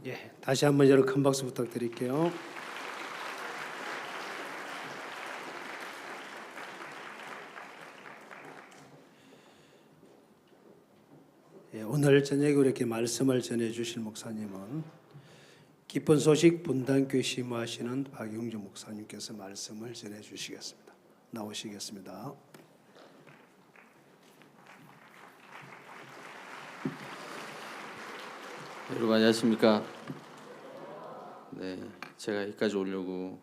예, 다시 한번 여러분 큰 박수 부탁드릴게요. 예, 오늘 저녁에 이렇게 말씀을 전해 주실 목사님은 기쁜 소식 분당교회 심호하시는 박용주 목사님께서 말씀을 전해 주시겠습니다. 나오시겠습니다. 여러분 안녕하십니까? 네, 제가 여기까지 오려고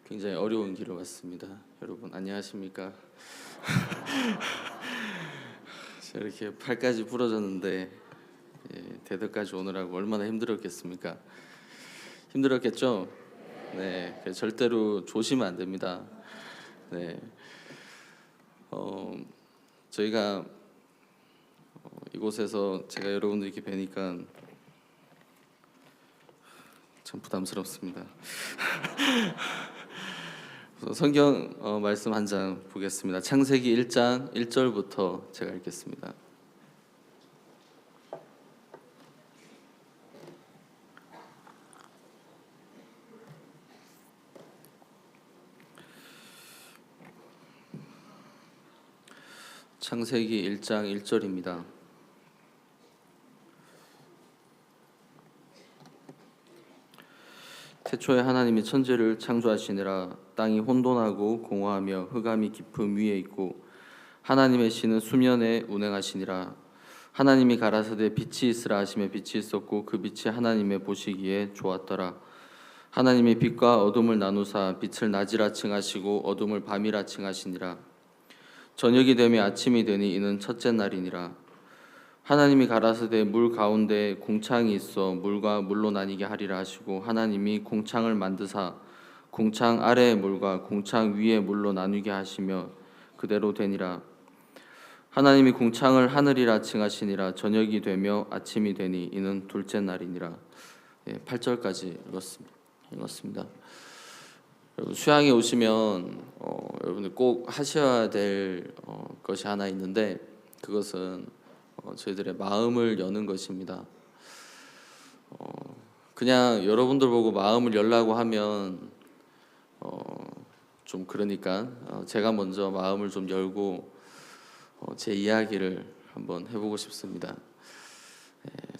굉장히 어려운 길을 왔습니다. 여러분 안녕하십니까? 제가 이렇게 팔까지 부러졌는데 대덕까지 오느라고 얼마나 힘들었겠습니까? 힘들었겠죠? 네, 절대로 조심은 안 됩니다. 네, 저희가 이곳에서 제가 여러분들 이렇게 뵈니까 참 부담스럽습니다. 성경 말씀 한 장 보겠습니다. 창세기 1장 1절부터 제가 읽겠습니다. 창세기 1장 1절입니다. 태초에 하나님이 천지를 창조하시니라. 땅이 혼돈하고 공허하며 흑암이 깊음 위에 있고 하나님의 신은 수면에 운행하시니라. 하나님이 가라사대 빛이 있으라 하시매 빛이 있었고 그 빛이 하나님의 보시기에 좋았더라. 하나님이 빛과 어둠을 나누사 빛을 낮이라 칭하시고 어둠을 밤이라 칭하시니라. 저녁이 되며 아침이 되니 이는 첫째 날이니라. 하나님이 가라사대 물 가운데 공창이 있어 물과 물로 나뉘게 하리라 하시고 하나님이 공창을 만드사 공창 아래의 물과 공창 위의 물로 나누게 하시며 그대로 되니라. 하나님이 공창을 하늘이라 칭하시니라. 저녁이 되며 아침이 되니 이는 둘째 날이니라. 8절까지 읽었습니다. 여러분 수양에 오시면 여러분들 꼭 하셔야 될 것이 하나 있는데 그것은 저희들의 마음을 여는 것입니다. 그냥 여러분들 보고 마음을 열라고 하면 좀 그러니까 제가 먼저 마음을 좀 열고 제 이야기를 한번 해보고 싶습니다.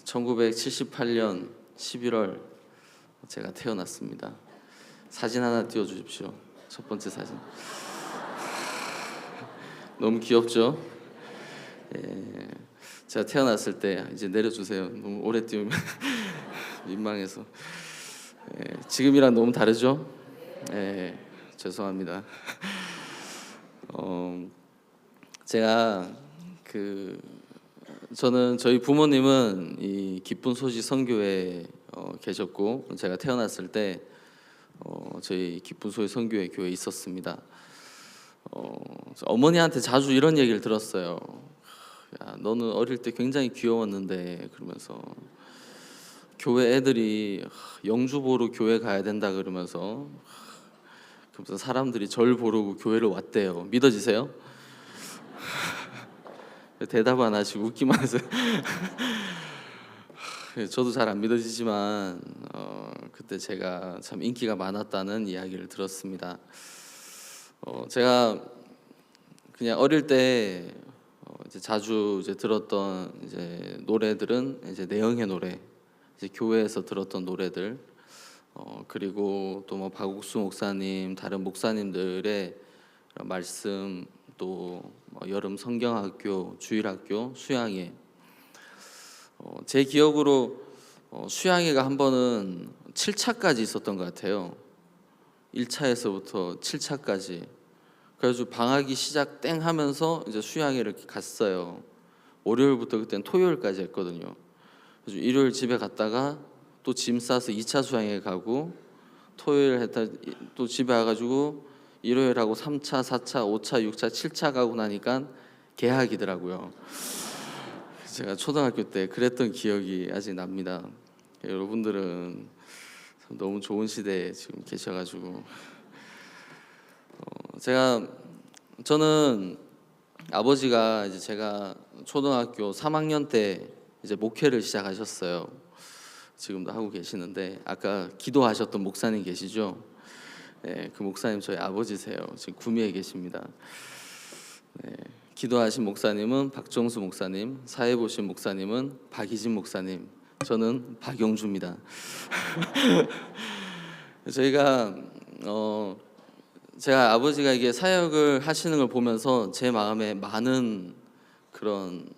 1978년 11월 제가 태어났습니다. 사진 하나 띄워주십시오. 첫 번째 사진. 너무 귀엽죠? 제가 태어났을 때 이제 내려주세요. 너무 오래 띄우면 민망해서. 지금이랑 너무 다르죠? 죄송합니다. 제가 저는 저희 부모님은 이 기쁜 소식 선교회에 계셨고 제가 태어났을 때 저희 기쁜 소식 선교회 교회에 있었습니다. 어머니한테 자주 이런 얘기를 들었어요. 야, 너는 어릴 때 굉장히 귀여웠는데 그러면서 교회 애들이 영주 보러 교회 가야 된다 그러면서 사람들이 절 보러 교회를 왔대요. 믿어지세요? 대답 안 하시고 웃기만 하세요. 저도 잘 안 믿어지지만 그때 제가 참 인기가 많았다는 이야기를 들었습니다. 제가 그냥 어릴 때 이제 자주 이제 들었던 이제 노래들은 이제 내영의 노래, 이제 교회에서 들었던 노래들, 그리고 또 뭐 박옥수 목사님, 다른 목사님들의 말씀, 또 여름 성경학교, 주일학교, 수양회. 제 기억으로 수양회가 한 번은 7차까지 있었던 것 같아요. 1차에서부터 7차까지. 그래서 방학이 시작 땡 하면서 이제 수양회를 갔어요. 월요일부터 그때는 토요일까지 했거든요. 그래서 일요일 집에 갔다가 또 짐 싸서 2차 수양회 가고 토요일 했다 또 집에 와가지고 일요일하고 3차, 4차, 5차, 6차, 7차 가고 나니까 개학이더라고요. 제가 초등학교 때 그랬던 기억이 아직 납니다. 여러분들은 너무 좋은 시대에 지금 계셔가지고 저는 아버지가 이제 제가 초등학교 3학년 때 이제 목회를 시작하셨어요. 지금도 하고 계시는데 아까 기도하셨던 목사님 계시죠? 네, 그 목사님 저희 아버지세요. 지금 구미에 계십니다. 네, 기도하신 목사님은 박정수 목사님, 사회 보신 목사님은 박희진 목사님, 저는 박용주입니다. 저희가 제가 아버지가 이게 사역을 하시는 걸 보면서 제 마음에 많은 그런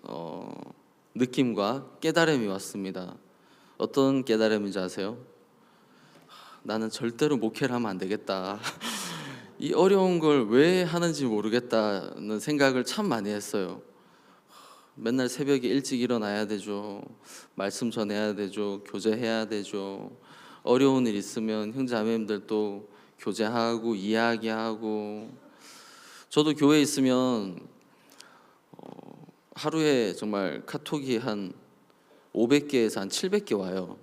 느낌과 깨달음이 왔습니다. 어떤 깨달음인지 아세요? 나는 절대로 목회를 하면 안 되겠다. 이 어려운 걸 왜 하는지 모르겠다는 생각을 참 많이 했어요. 맨날 새벽에 일찍 일어나야 되죠. 말씀 전해야 되죠. 교제해야 되죠. 어려운 일 있으면 형제자매님들 또 교제하고 이야기하고, 저도 교회에 있으면 하루에 정말 카톡이 한 500개에서 한 700개 와요.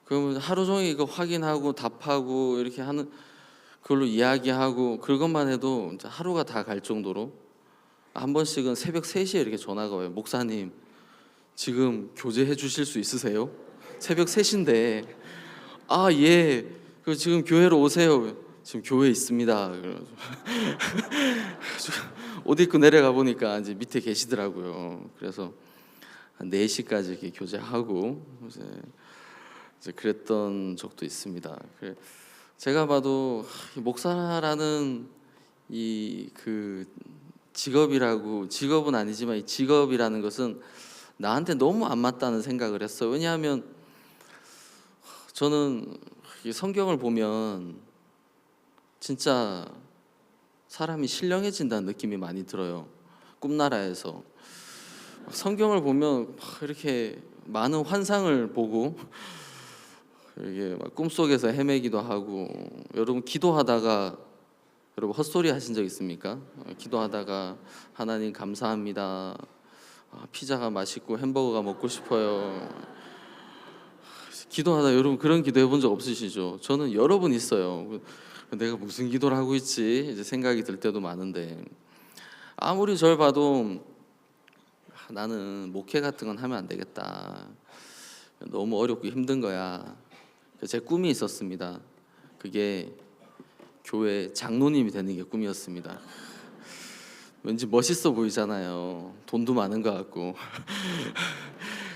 그러면 하루 종일 이거 확인하고 답하고 이렇게 하는, 그걸로 이야기하고, 그것만 해도 이제 하루가 다 갈 정도로, 한 번씩은 새벽 3시에 이렇게 전화가 와요. 목사님 지금 교제해 주실 수 있으세요? 새벽 3시인데. 아, 예. 그 지금 교회로 오세요. 지금 교회에 있습니다. 옷 입고 내려가 보니까 이제 밑에 계시더라고요. 그래서 한 4시까지 이렇게 교제하고 이제 그랬던 적도 있습니다. 제가 봐도 목사라는 이 그 직업은 아니지만 이 직업이라는 것은 나한테 너무 안 맞다는 생각을 했어요. 왜냐하면 저는 이 성경을 보면 진짜 사람이 신령해진다는 느낌이 많이 들어요. 꿈나라에서 성경을 보면 이렇게 많은 환상을 보고 이게 막 꿈속에서 헤매기도 하고, 여러분 기도하다가 여러분 헛소리 하신 적 있습니까? 기도하다가 하나님 감사합니다. 피자가 맛있고 햄버거가 먹고 싶어요. 기도하다 여러분 그런 기도 해본 적 없으시죠? 저는 여러 번 있어요. 내가 무슨 기도를 하고 있지? 이제 생각이 들 때도 많은데, 아무리 절 봐도 나는 목회 같은 건 하면 안 되겠다. 너무 어렵고 힘든 거야. 제 꿈이 있었습니다. 그게 교회 장로님이 되는 게 꿈이었습니다. 왠지 멋있어 보이잖아요. 돈도 많은 것 같고.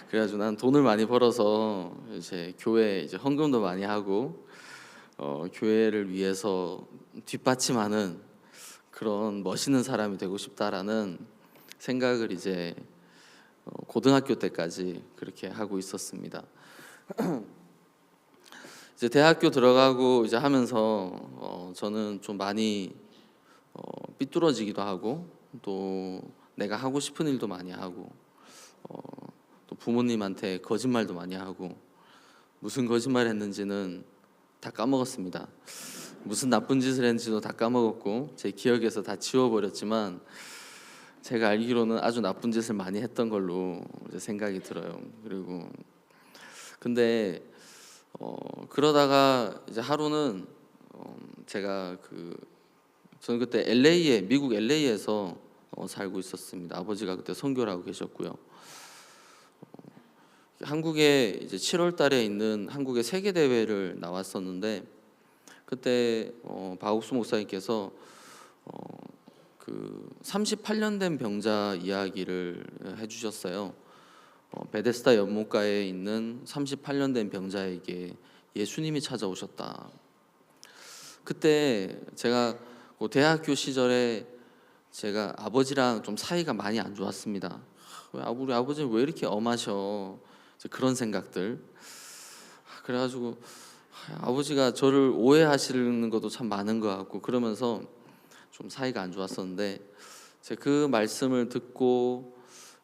그래가지고 난 돈을 많이 벌어서 이제 교회 이제 헌금도 많이 하고 교회를 위해서 뒷받침하는 그런 멋있는 사람이 되고 싶다라는 생각을 이제 고등학교 때까지 그렇게 하고 있었습니다. 이제 대학교 들어가고 이제 하면서 저는 좀 많이 삐뚤어지기도 하고, 또 내가 하고 싶은 일도 많이 하고, 또 부모님한테 거짓말도 많이 하고, 무슨 거짓말 했는지는 다 까먹었습니다. 무슨 나쁜 짓을 했는지도 다 까먹었고 제 기억에서 다 지워버렸지만, 제가 알기로는 아주 나쁜 짓을 많이 했던 걸로 이제 생각이 들어요. 그리고 근데 그러다가 이제 하루는 제가 저는 그때 미국 LA에서 살고 있었습니다. 아버지가 그때 선교를 하고 계셨고요. 한국에 이제 7월 달에 있는 한국의 세계 대회를 나왔었는데, 그때 박옥수 목사님께서 그 38년 된 병자 이야기를 해주셨어요. 베데스다 연못가에 있는 38년 된 병자에게 예수님이 찾아오셨다. 그때 제가 대학교 시절에 제가 아버지랑 좀 사이가 많이 안 좋았습니다. 우리 아버지는 왜 이렇게 엄하셔? 그런 생각들. 그래가지고 아버지가 저를 오해하시는 것도 참 많은 것 같고, 그러면서 좀 사이가 안 좋았었는데, 제가 그 말씀을 듣고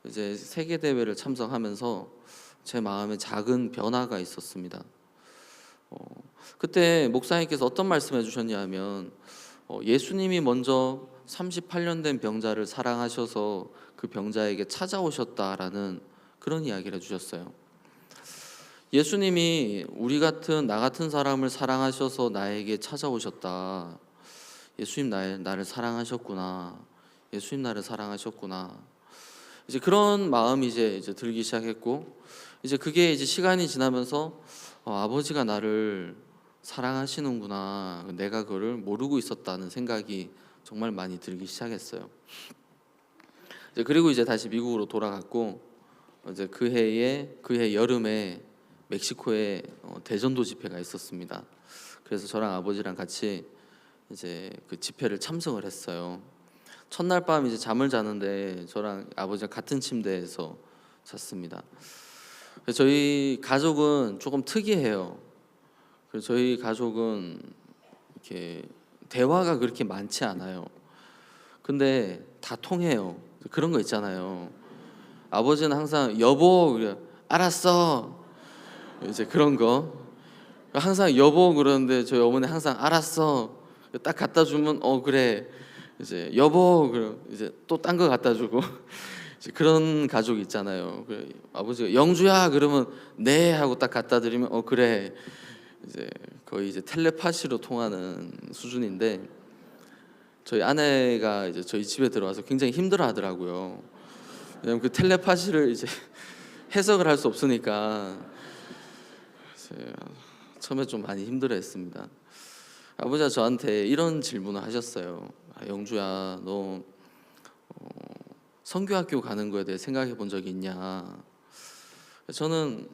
이제 세계 대회를 참석하면서 제 마음에 작은 변화가 있었습니다. 그때 목사님께서 어떤 말씀해 주셨냐면, 예수님이 먼저 38년 된 병자를 사랑하셔서 그 병자에게 찾아오셨다라는 그런 이야기를 해주셨어요. 예수님이 나 같은 사람을 사랑하셔서 나에게 찾아오셨다. 예수님 나를 사랑하셨구나. 예수님 나를 사랑하셨구나. 이제 그런 마음이 이제 들기 시작했고, 이제 그게 이제 시간이 지나면서 아버지가 나를 사랑하시는구나, 내가 그거를 모르고 있었다는 생각이 정말 많이 들기 시작했어요. 이제 그리고 이제 다시 미국으로 돌아갔고, 이제 그 해 여름에 멕시코에 대전도 집회가 있었습니다. 그래서 저랑 아버지랑 같이 이제 그 집회를 참석을 했어요. 첫날 밤 이제 잠을 자는데 저랑 아버지랑 같은 침대에서 잤습니다. 저희 가족은 조금 특이해요. 그래서 저희 가족은 이렇게 대화가 그렇게 많지 않아요. 근데 다 통해요. 그런 거 있잖아요. 아버지는 항상 여보 그래, 알았어. 이제 그런 거 항상 여보 그러는데 저희 어머니 항상 알았어. 딱 갖다 주면 그래. 이제 여보 그럼 이제 또 딴 거 갖다 주고 이제 그런 가족 있잖아요. 아버지가 영주야 그러면 네 하고 딱 갖다 드리면 그래. 이제 거의 이제 텔레파시로 통하는 수준인데, 저희 아내가 이제 저희 집에 들어와서 굉장히 힘들어하더라고요. 왜냐면 그 텔레파시를 이제 해석을 할 수 없으니까 처음에 좀 많이 힘들어했습니다. 아버지가 저한테 이런 질문을 하셨어요. 영주야, 너 선교학교 가는 거에 대해 생각해 본 적이 있냐? 저는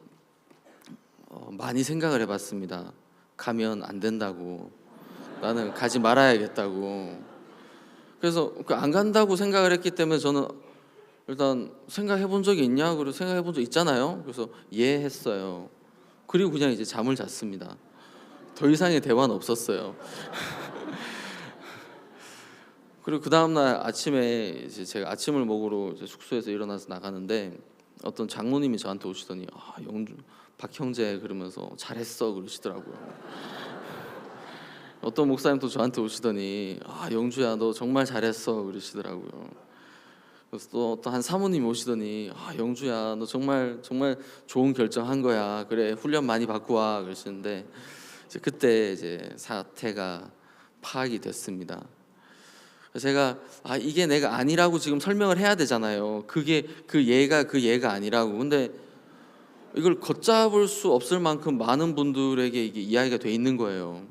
많이 생각을 해봤습니다. 가면 안 된다고, 나는 가지 말아야겠다고. 그래서 안 간다고 생각을 했기 때문에 저는 일단 생각해 본 적이 있냐? 그리고 생각해 본 적 있잖아요. 그래서 예 했어요. 그리고 그냥 이제 잠을 잤습니다. 더 이상의 대화는 없었어요. 그리고 그 다음 날 아침에 이제 제가 아침을 먹으러 이제 숙소에서 일어나서 나가는데 어떤 장로님이 저한테 오시더니 영주 박 형제 그러면서 잘했어 그러시더라고요. 어떤 목사님도 저한테 오시더니 영주야 너 정말 잘했어 그러시더라고요. 그래서 또 한 사모님이 오시더니 영주야 너 정말 정말 좋은 결정한 거야. 그래 훈련 많이 받고 와 그러시는데, 이제 그때 이제 사태가 파악이 됐습니다. 제가 이게 내가 아니라고 지금 설명을 해야 되잖아요. 그게 그 얘가 아니라고. 근데 이걸 걷잡을 수 없을 만큼 많은 분들에게 이게 이야기가 돼 있는 거예요.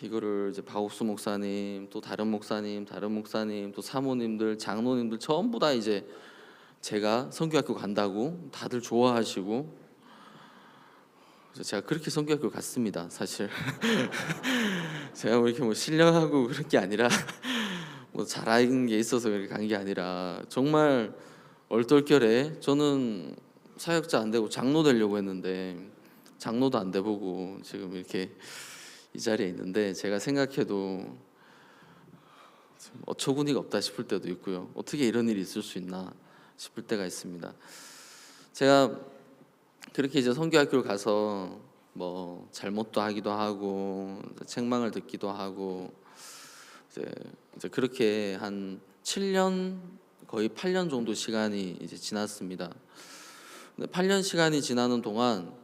이거를 이제 박옥수 목사님, 또 다른 목사님, 또 사모님들, 장로님들 전부 다 이제 제가 선교학교 간다고 다들 좋아하시고, 그래서 제가 그렇게 선교학교 갔습니다. 사실 제가 뭐 이렇게 신령하고 그런 게 아니라 뭐 잘하는 게 있어서 그렇게 간 게 아니라 정말 얼떨결에 저는 사역자 안 되고 장로 되려고 했는데 장로도 안 돼보고 지금 이렇게 이 자리에 있는데, 제가 생각해도 어처구니가 없다 싶을 때도 있고요. 어떻게 이런 일이 있을 수 있나 싶을 때가 있습니다. 제가 그렇게 이제 선교학교를 가서 뭐 잘못도 하기도 하고 책망을 듣기도 하고 이제 그렇게 한 7년 거의 8년 정도 시간이 이제 지났습니다. 근데 8년 시간이 지나는 동안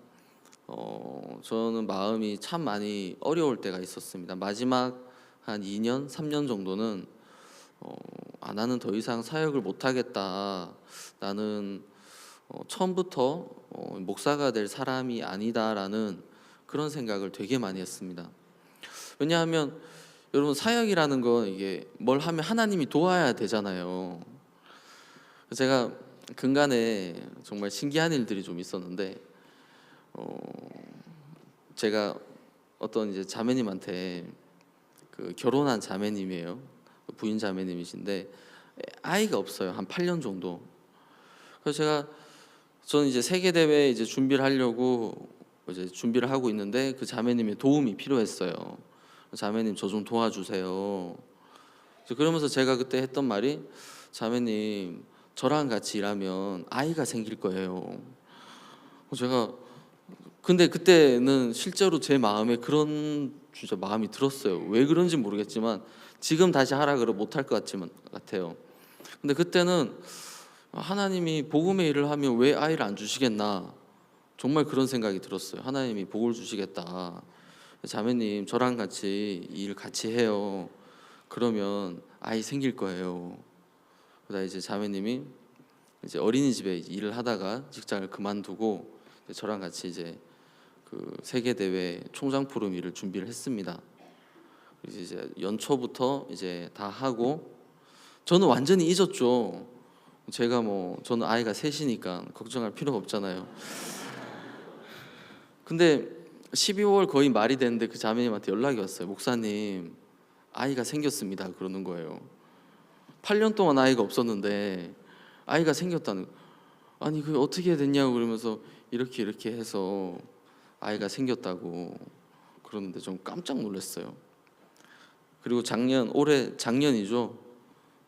저는 마음이 참 많이 어려울 때가 있었습니다. 마지막 한 2년, 3년 정도는 나는 더 이상 사역을 못 하겠다. 나는 처음부터 목사가 될 사람이 아니다라는 그런 생각을 되게 많이 했습니다. 왜냐하면 여러분 사역이라는 건 이게 뭘 하면 하나님이 도와야 되잖아요. 제가 근간에 정말 신기한 일들이 좀 있었는데, 제가 어떤 이제 자매님한테 그 결혼한 자매님이에요. 부인 자매님이신데 아이가 없어요. 한 8년 정도. 그래서 저는 이제 세계 대회 이제 준비를 하려고 이제 준비를 하고 있는데 그 자매님의 도움이 필요했어요. 자매님 저 좀 도와주세요. 그러면서 제가 그때 했던 말이, 자매님 저랑 같이 일하면 아이가 생길 거예요. 제가 근데 그때는 실제로 제 마음에 그런 진짜 마음이 들었어요. 왜 그런지 모르겠지만 지금 다시 하라 그러 못할 것 같아요. 근데 그때는 하나님이 복음의 일을 하면 왜 아이를 안 주시겠나, 정말 그런 생각이 들었어요. 하나님이 복을 주시겠다. 자매님 저랑 같이 일 같이 해요. 그러면 아이 생길 거예요. 그러다 이제 자매님이 이제 어린이집에 일을 하다가 직장을 그만두고 저랑 같이 이제 그 세계 대회 총장 프로미를 준비를 했습니다. 그래서 이제 연초부터 이제 다 하고 저는 완전히 잊었죠. 제가 저는 아이가 셋이니까 걱정할 필요가 없잖아요. 근데 12월 거의 말이 됐는데 그 자매님한테 연락이 왔어요. 목사님, 아이가 생겼습니다. 그러는 거예요. 8년 동안 아이가 없었는데 아이가 생겼다는 거. 아니 그게 어떻게 됐냐고 그러면서 이렇게 해서 아이가 생겼다고 그러는데 좀 깜짝 놀랐어요. 그리고 작년이죠.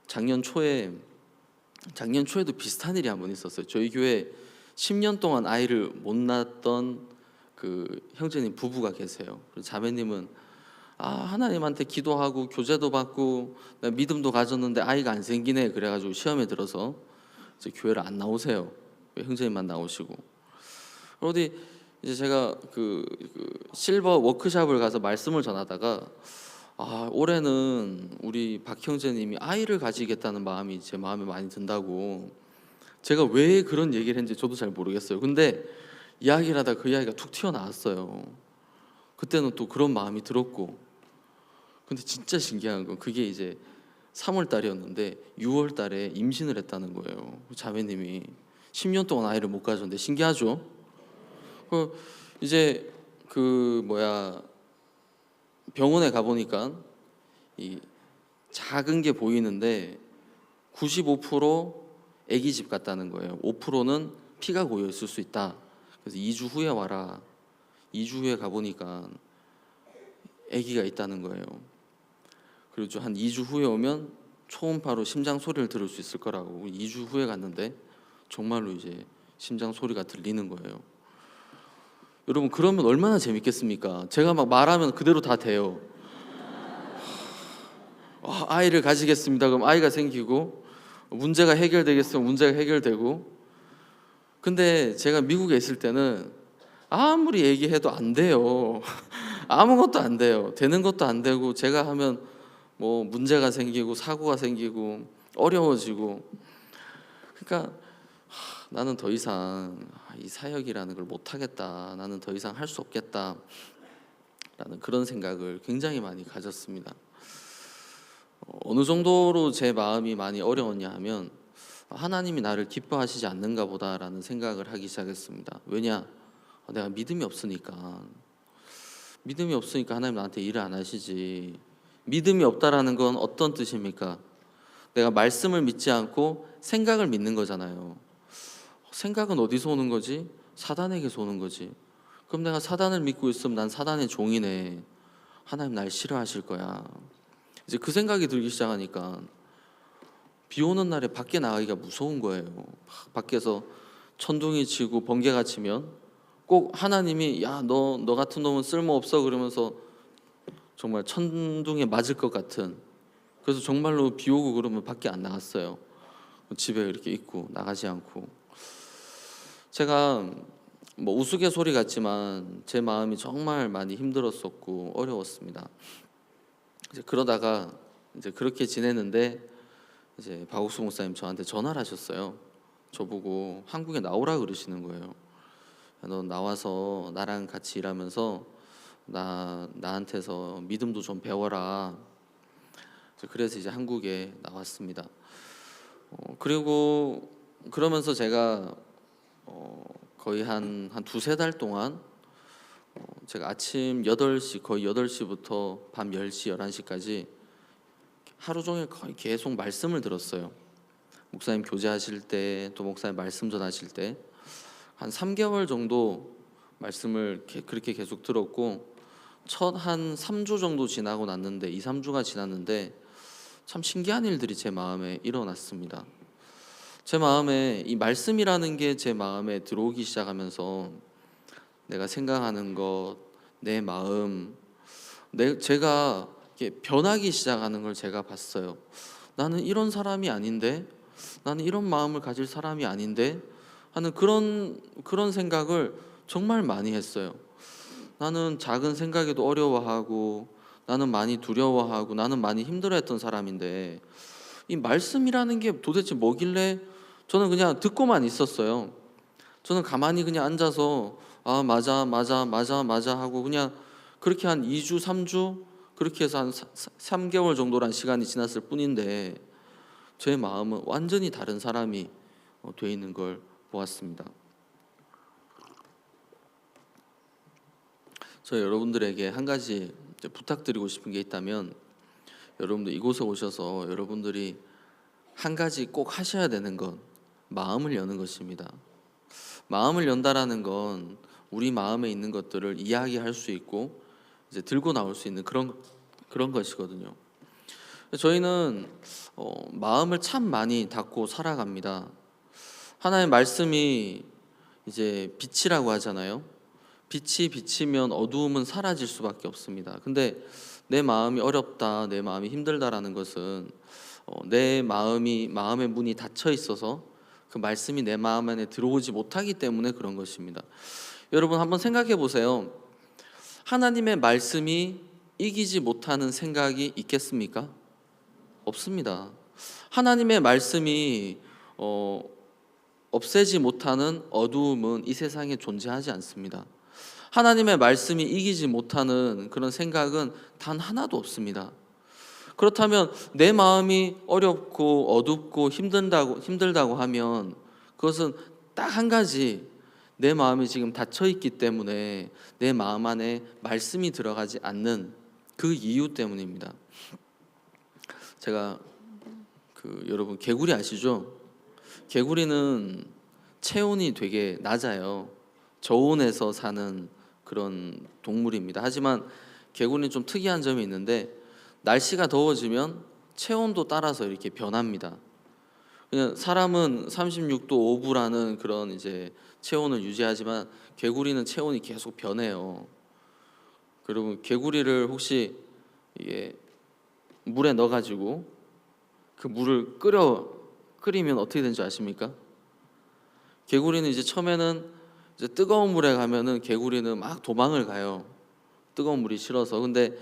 작년 초에도 비슷한 일이 한 번 있었어요. 저희 교회 10년 동안 아이를 못 낳았던 그 형제님 부부가 계세요. 그래서 자매님은 하나님한테 기도하고 교제도 받고 믿음도 가졌는데 아이가 안 생기네. 그래가지고 시험에 들어서 이제 교회를 안 나오세요. 형제님만 나오시고. 어디 이제 제가 그 실버 워크숍을 가서 말씀을 전하다가 올해는 우리 박 형제님이 아이를 가지겠다는 마음이 제 마음에 많이 든다고. 제가 왜 그런 얘기를 했는지 저도 잘 모르겠어요. 근데 이야기를 하다 그 이야기가 툭 튀어나왔어요. 그때는 또 그런 마음이 들었고. 근데 진짜 신기한 건 그게 이제 3월 달이었는데 6월 달에 임신을 했다는 거예요. 자매님이 10년 동안 아이를 못 가졌는데 신기하죠? 이제 병원에 가보니까 이 작은 게 보이는데 95% 아기 집 같다는 거예요. 5%는 피가 고여 있을 수 있다. 그래서 2주 후에 와라. 2주 후에 가보니까 아기가 있다는 거예요. 그리고 한 2주 후에 오면 초음파로 심장 소리를 들을 수 있을 거라고. 2주 후에 갔는데 정말로 이제 심장 소리가 들리는 거예요. 여러분 그러면 얼마나 재밌겠습니까? 제가 막 말하면 그대로 다 돼요. 아이를 가지겠습니다. 그럼 아이가 생기고 문제가 해결되겠으면 문제가 해결되고. 근데 제가 미국에 있을 때는 아무리 얘기해도 안 돼요. 아무것도 안 돼요. 되는 것도 안 되고 제가 하면 문제가 생기고 사고가 생기고 어려워지고. 그러니까 나는 더 이상 이 사역이라는 걸 못하겠다. 나는 더 이상 할 수 없겠다. 라는 그런 생각을 굉장히 많이 가졌습니다. 어느 정도로 제 마음이 많이 어려웠냐 하면 하나님이 나를 기뻐하시지 않는가 보다라는 생각을 하기 시작했습니다. 왜냐? 내가 믿음이 없으니까 하나님 나한테 일을 안 하시지. 믿음이 없다라는 건 어떤 뜻입니까? 내가 말씀을 믿지 않고 생각을 믿는 거잖아요. 생각은 어디서 오는 거지? 사단에게서 오는 거지. 그럼 내가 사단을 믿고 있으면 난 사단의 종이네. 하나님 날 싫어하실 거야. 이제 그 생각이 들기 시작하니까 비 오는 날에 밖에 나가기가 무서운 거예요. 밖에서 천둥이 치고 번개가 치면 꼭 하나님이 너 같은 놈은 쓸모없어 그러면서 정말 천둥에 맞을 것 같은. 그래서 정말로 비 오고 그러면 밖에 안 나갔어요. 집에 이렇게 있고 나가지 않고. 제가 우스갯소리 같지만 제 마음이 정말 많이 힘들었었고 어려웠습니다. 이제 그러다가 이제 그렇게 지내는데 이제 박옥수 목사님 저한테 전화를 하셨어요. 저보고 한국에 나오라 그러시는 거예요. 너 나와서 나랑 같이 일하면서 나한테서 믿음도 좀 배워라. 그래서 이제 한국에 나왔습니다. 그리고 그러면서 제가 거의 한 두세 달 동안 제가 아침 8시 거의 8시부터 밤 10시 11시까지 하루 종일 거의 계속 말씀을 들었어요. 목사님 교제하실 때 또 목사님 말씀 전하실 때 한 3개월 정도 말씀을 그렇게 계속 들었고, 첫 한 3주 정도 지나고 났는데 2, 3주가 지났는데 참 신기한 일들이 제 마음에 일어났습니다. 제 마음에 이 말씀이라는 게 제 마음에 들어오기 시작하면서 내가 생각하는 것, 내 마음, 제가 변하기 시작하는 걸 제가 봤어요. 나는 이런 사람이 아닌데, 나는 이런 마음을 가질 사람이 아닌데 하는 그런 생각을 정말 많이 했어요. 나는 작은 생각에도 어려워하고, 나는 많이 두려워하고, 나는 많이 힘들어했던 사람인데 이 말씀이라는 게 도대체 뭐길래 저는 그냥 듣고만 있었어요. 저는 가만히 그냥 앉아서 아 맞아 맞아 맞아 맞아 하고 그냥 그렇게 한 2주 3주 그렇게 해서 한 3개월 정도란 시간이 지났을 뿐인데 제 마음은 완전히 다른 사람이 돼 있는 걸 보았습니다. 저 여러분들에게 한 가지 부탁드리고 싶은 게 있다면 여러분들 이곳에 오셔서 여러분들이 한 가지 꼭 하셔야 되는 건 마음을 여는 것입니다. 마음을 연다라는 건 우리 마음에 있는 것들을 이야기할 수 있고 이제 들고 나올 수 있는 그런 것이거든요. 저희는 마음을 참 많이 닫고 살아갑니다. 하나님의 말씀이 이제 빛이라고 하잖아요. 빛이 비치면 어두움은 사라질 수밖에 없습니다. 근데 내 마음이 어렵다, 내 마음이 힘들다라는 것은 내 마음의 문이 닫혀 있어서 그 말씀이 내 마음 안에 들어오지 못하기 때문에 그런 것입니다. 여러분 한번 생각해 보세요. 하나님의 말씀이 이기지 못하는 생각이 있겠습니까? 없습니다. 하나님의 말씀이 없애지 못하는 어두움은 이 세상에 존재하지 않습니다. 하나님의 말씀이 이기지 못하는 그런 생각은 단 하나도 없습니다. 그렇다면 내 마음이 어렵고 어둡고 힘들다고 하면 그것은 딱 한 가지, 내 마음이 지금 닫혀 있기 때문에 내 마음 안에 말씀이 들어가지 않는 그 이유 때문입니다. 제가 여러분 개구리 아시죠? 개구리는 체온이 되게 낮아요. 저온에서 사는 그런 동물입니다. 하지만 개구리는 좀 특이한 점이 있는데 날씨가 더워지면 체온도 따라서 이렇게 변합니다. 그냥 사람은 36도 5분라는 그런 이제 체온을 유지하지만 개구리는 체온이 계속 변해요. 여러분 개구리를 혹시 이게 물에 넣어가지고 그 물을 끓이면 어떻게 되는지 아십니까? 개구리는 이제 처음에는 이제 뜨거운 물에 가면은 개구리는 막 도망을 가요. 뜨거운 물이 싫어서. 근데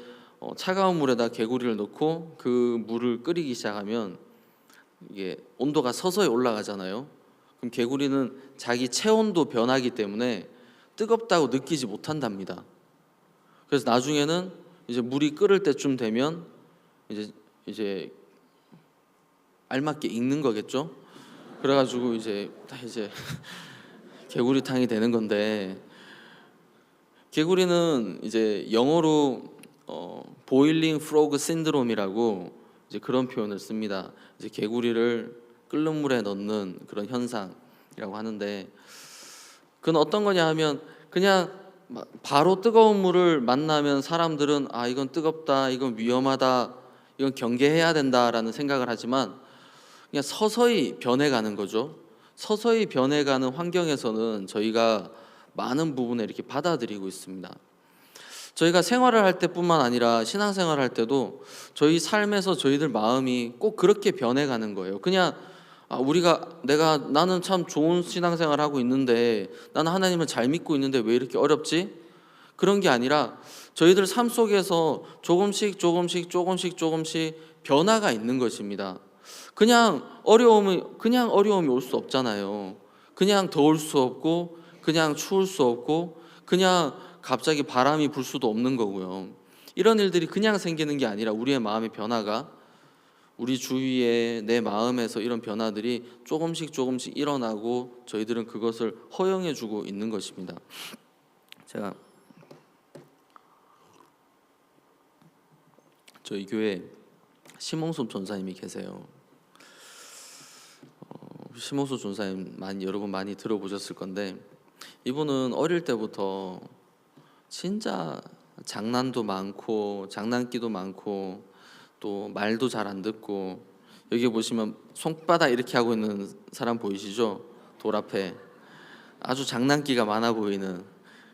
차가운 물에다 개구리를 넣고 그 물을 끓이기 시작하면 이게 온도가 서서히 올라가잖아요. 그럼 개구리는 자기 체온도 변하기 때문에 뜨겁다고 느끼지 못한답니다. 그래서 나중에는 이제 물이 끓을 때쯤 되면 이제 알맞게 익는 거겠죠. 그래가지고 이제 개구리탕이 되는 건데 개구리는 이제 영어로 보일링 프로그 신드롬이라고 이제 그런 표현을 씁니다. 이제 개구리를 끓는 물에 넣는 그런 현상이라고 하는데 그건 어떤 거냐 하면 그냥 바로 뜨거운 물을 만나면 사람들은 아 이건 뜨겁다, 이건 위험하다, 이건 경계해야 된다라는 생각을 하지만 그냥 서서히 변해가는 거죠. 서서히 변해가는 환경에서는 저희가 많은 부분에 이렇게 받아들이고 있습니다. 저희가 생활을 할 때뿐만 아니라 신앙생활을 할 때도 저희 삶에서 저희들 마음이 꼭 그렇게 변해가는 거예요. 그냥 나는 참 좋은 신앙생활을 하고 있는데 나는 하나님을 잘 믿고 있는데 왜 이렇게 어렵지? 그런 게 아니라 저희들 삶 속에서 조금씩 변화가 있는 것입니다. 그냥 어려움이 올 수 없잖아요. 그냥 더울 수 없고 그냥 추울 수 없고 그냥 갑자기 바람이 불 수도 없는 거고요. 이런 일들이 그냥 생기는 게 아니라 우리의 마음의 변화가 우리 주위에 내 마음에서 이런 변화들이 조금씩 일어나고 저희들은 그것을 허용해 주고 있는 것입니다. 제가 저희 교회에 심홍섭 전사님이 계세요. 심홍섭 전사님 여러분 많이 들어보셨을 건데 이분은 어릴 때부터 진짜 장난도 많고 장난기도 많고 또 말도 잘 안 듣고 여기 보시면 손바닥 이렇게 하고 있는 사람 보이시죠? 돌 앞에 아주 장난기가 많아 보이는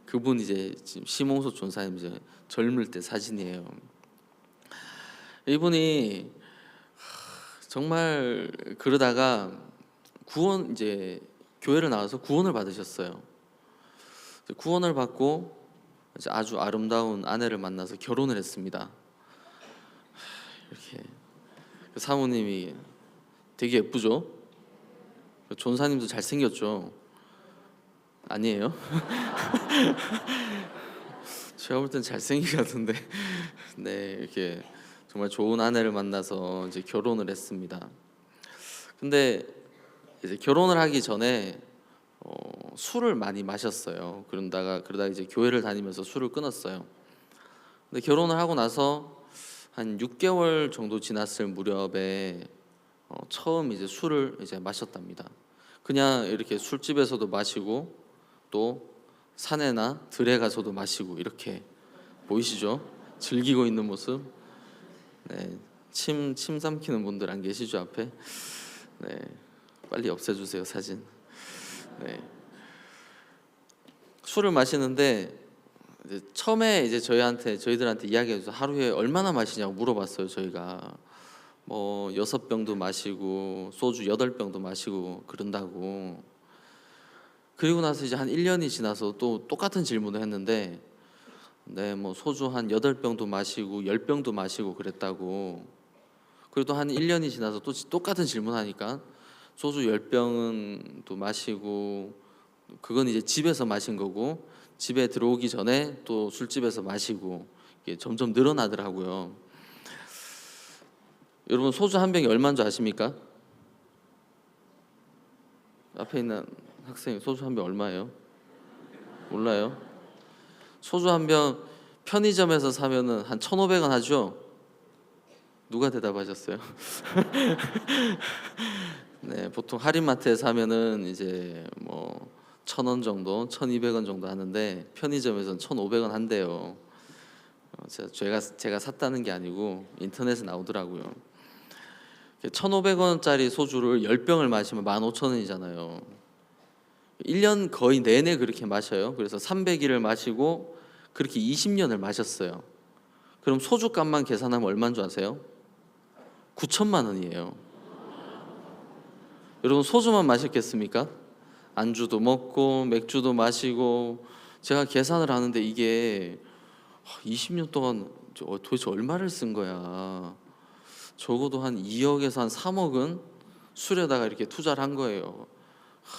그분 이제 지금 심홍섭 전사님 이제 젊을 때 사진이에요. 이분이 정말 그러다가 이제 교회를 나와서 구원을 받으셨어요. 구원을 받고 이제 아주 아름다운 아내를 만나서 결혼을 했습니다. 이렇게 사모님이 되게 예쁘죠? 존사님도 잘생겼죠? 아니에요? 제가 볼 땐 잘생긴 것 같은데. 네, 이렇게 정말 좋은 아내를 만나서 이제 결혼을 했습니다. 근데 이제 결혼을 하기 전에 술을 많이 마셨어요. 그러다가 이제 교회를 다니면서 술을 끊었어요. 근데 결혼을 하고 나서 한 6개월 정도 지났을 무렵에 처음 이제 술을 이제 마셨답니다. 그냥 이렇게 술집에서도 마시고 또 산에나 들에 가서도 마시고 이렇게 보이시죠? 즐기고 있는 모습. 네, 침 삼키는 분들 안 계시죠 앞에? 네, 빨리 없애주세요 사진. 네, 술을 마시는데 이제 처음에 이제 저희들한테 이야기해서 하루에 얼마나 마시냐고 물어봤어요. 저희가 뭐 6병도 마시고 소주 8병도 마시고 그런다고. 그리고 나서 이제 한 1년이 지나서 또 똑같은 질문을 했는데 네, 뭐 소주 한 8병도 마시고 10병도 마시고 그랬다고. 그래도 한 1년이 지나서 또 똑같은 질문하니까 소주 10병은 또 마시고, 그건 이제 집에서 마신 거고 집에 들어오기 전에 또 술집에서 마시고, 이게 점점 늘어나더라고요. 여러분 소주 한 병이 얼마인 줄 아십니까? 앞에 있는 학생 소주 한 병 얼마예요? 몰라요? 소주 한 병 편의점에서 사면은 한 1,500원 하죠? 누가 대답하셨어요? 네, 보통 할인마트에 사면은 이제 뭐 1,000원 정도, 1,200원 정도 하는데 편의점에서는 1,500원 한대요. 제가 샀다는 게 아니고 인터넷에 나오더라고요. 1,500원짜리 소주를 10병을 마시면 15,000원이잖아요. 1년 거의 내내 그렇게 마셔요. 그래서 300일을 마시고 그렇게 20년을 마셨어요. 그럼 소주값만 계산하면 얼마인 줄 아세요? 9천만 원이에요. 여러분 소주만 마셨겠습니까? 안주도 먹고 맥주도 마시고. 제가 계산을 하는데 이게 20년 동안 도대체 얼마를 쓴 거야. 적어도 한 2억에서 한 3억은 술에다가 이렇게 투자를 한 거예요.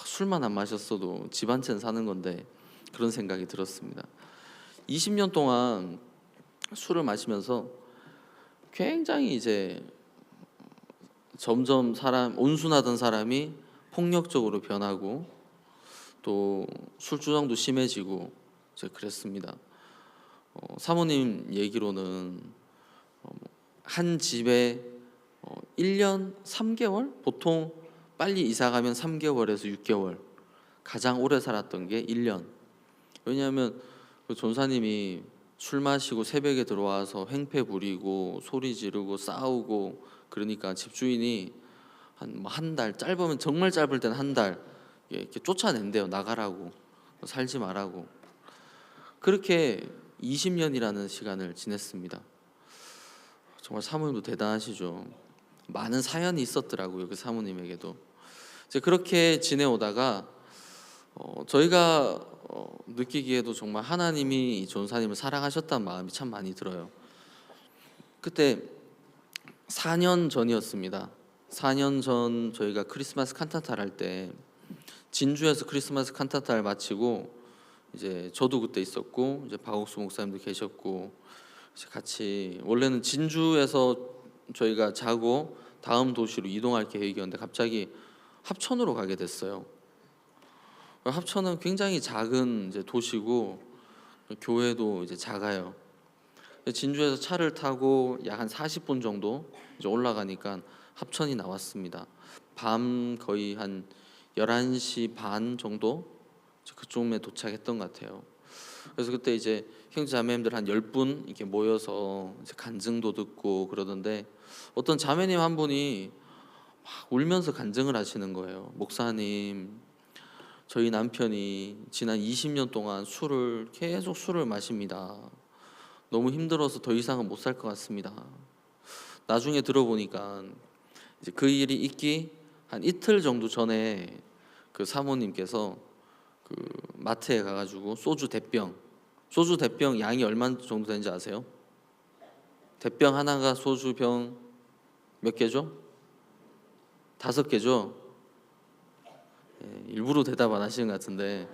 술만 안 마셨어도 집 한 채는 사는 건데, 그런 생각이 들었습니다. 20년 동안 술을 마시면서 굉장히 이제 점점 온순하던 사람이 폭력적으로 변하고 또 술주정도 심해지고 이제 그랬습니다. 사모님 얘기로는 한 집에 1년 3개월? 보통 빨리 이사 가면 3개월에서 6개월, 가장 오래 살았던 게 1년. 왜냐하면 그 전사님이 술 마시고 새벽에 들어와서 횡패 부리고 소리 지르고 싸우고 그러니까 집주인이 한 달, 짧으면 정말 짧을 때는 한 달 이렇게 쫓아낸대요. 나가라고, 살지 말라고. 그렇게 20년이라는 시간을 지냈습니다. 정말 사모님도 대단하시죠. 많은 사연이 있었더라고요. 그 사모님에게도. 이제 그렇게 지내오다가 저희가 느끼기에도 정말 하나님이 이 전사님을 사랑하셨다는 마음이 참 많이 들어요. 그때 4년 전이었습니다. 4년 전 저희가 크리스마스 칸타타를 할 때 진주에서 크리스마스 칸타타를 마치고 이제 저도 그때 있었고 이제 박옥수 목사님도 계셨고 이제 같이, 원래는 진주에서 저희가 자고 다음 도시로 이동할 계획이었는데 갑자기 합천으로 가게 됐어요. 합천은 굉장히 작은 이제 도시고 교회도 이제 작아요. 진주에서 차를 타고 약 한 40분 정도 이제 올라가니까 합천이 나왔습니다. 밤 거의 한 11시 반 정도 그쯤에 도착했던 것 같아요. 그래서 그때 이제 형제자매님들 한 10분 이렇게 모여서 이제 간증도 듣고 그러던데 어떤 자매님 한 분이 막 울면서 간증을 하시는 거예요. 목사님, 저희 남편이 지난 20년 동안 계속 술을 마십니다. 너무 힘들어서 더 이상은 못 살 것 같습니다. 나중에 들어보니까 이제 그 일이 있기 한 이틀 정도 전에 그 사모님께서 그 마트에 가가지고 소주 대병 양이 얼마 정도 되는지 아세요? 대병 하나가 소주병 몇 개죠? 5개죠? 일부러 대답 안 하시는 것 같은데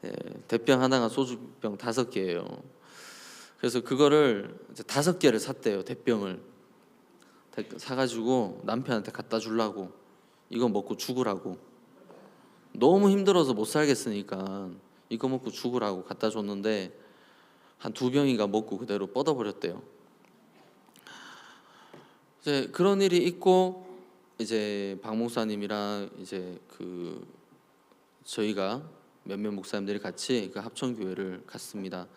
예, 대병 하나가 소주병 5개예요. 그래서 그거를 이제 5개를 샀대요. 대병을 사가지고 남편한테 갖다 주려고, 이거 먹고 죽으라고. 너무 힘들어서 못 살겠으니까 이거 먹고 죽으라고 갖다 줬는데 한 2병인가 먹고 그대로 뻗어버렸대요. 이제 그런 일이 있고, 이제 박 목사님이랑 이제 그 저희가 몇몇 목사님들이 같이 그 합천교회를 갔습니다.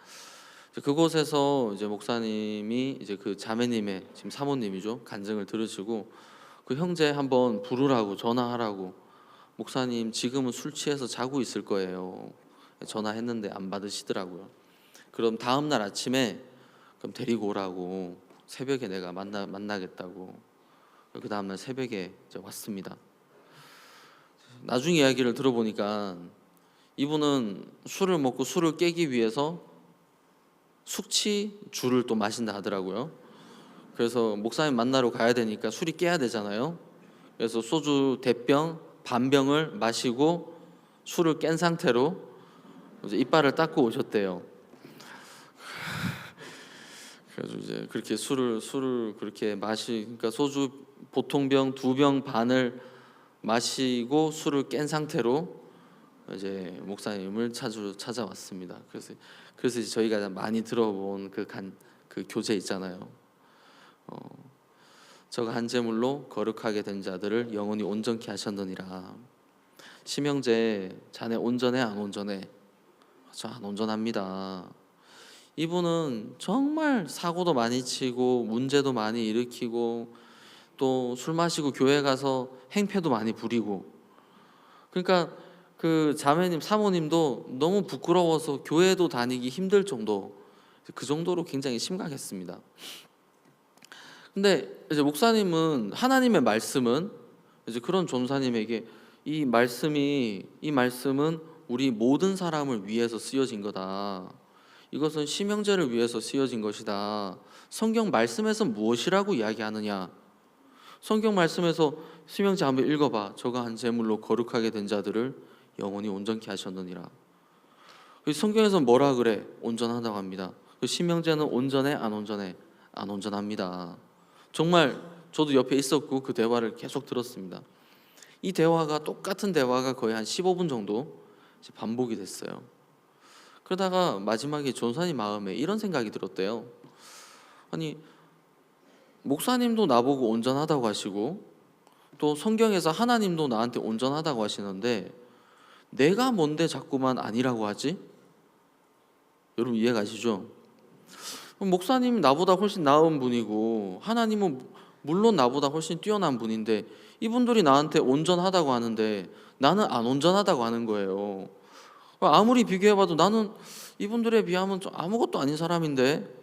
그곳에서 이제 목사님이 이제 그 자매님의, 지금 사모님이죠, 간증을 들으시고 그 형제 한번 부르라고 전화하라고, 목사님 지금은 술 취해서 자고 있을 거예요. 전화했는데 안 받으시더라고요. 그럼 다음 날 아침에 그럼 데리고 오라고, 새벽에 내가 만나겠다고. 그 다음 날 새벽에 이제 왔습니다. 나중에 이야기를 들어보니까 이분은 술을 먹고 술을 깨기 위해서 숙취 주를 또 마신다 하더라고요. 그래서 목사님 만나러 가야 되니까 술이 깨야 되잖아요. 그래서 소주 대병 반병을 마시고 술을 깬 상태로 이제 이빨을 닦고 오셨대요. 그래서 이제 그렇게 술을 그렇게 그러니까 소주 보통 병 2병 반을 마시고 술을 깬 상태로 이제 목사님을 찾아왔습니다. 그래서 이제 저희가 많이 들어본 그 교재 있잖아요. 저가 한 제물로 거룩하게 된 자들을 영원히 온전케 하셨느니라. 심형제, 자네 온전해 안 온전해? 저 안 온전합니다. 이분은 정말 사고도 많이 치고 문제도 많이 일으키고 또 술 마시고 교회 가서 행패도 많이 부리고, 그러니까 그 자매님 사모님도 너무 부끄러워서 교회도 다니기 힘들 정도, 그 정도로 굉장히 심각했습니다. 근데 이제 목사님은 하나님의 말씀은 이제 그런 전사님에게 이 말씀은 우리 모든 사람을 위해서 쓰여진 거다. 이것은 심형제를 위해서 쓰여진 것이다. 성경 말씀에서 무엇이라고 이야기하느냐? 성경 말씀에서 심형제 한번 읽어봐. 저가 한 제물로 거룩하게 된 자들을 영원히 온전케 하셨느니라. 성경에서 뭐라 그래? 온전하다고 합니다. 심형제는 온전해 안 온전해? 안 온전합니다. 정말 저도 옆에 있었고 그 대화를 계속 들었습니다. 이 대화가, 똑같은 대화가 거의 한 15분 정도 반복이 됐어요. 그러다가 마지막에 전사님 마음에 이런 생각이 들었대요. 아니, 목사님도 나보고 온전하다고 하시고 또 성경에서 하나님도 나한테 온전하다고 하시는데 내가 뭔데 자꾸만 아니라고 하지? 여러분 이해 가시죠? 목사님 나보다 훨씬 나은 분이고 하나님은 물론 나보다 훨씬 뛰어난 분인데 이분들이 나한테 온전하다고 하는데 나는 안 온전하다고 하는 거예요. 아무리 비교해봐도 나는 이분들에 비하면 좀 아무것도 아닌 사람인데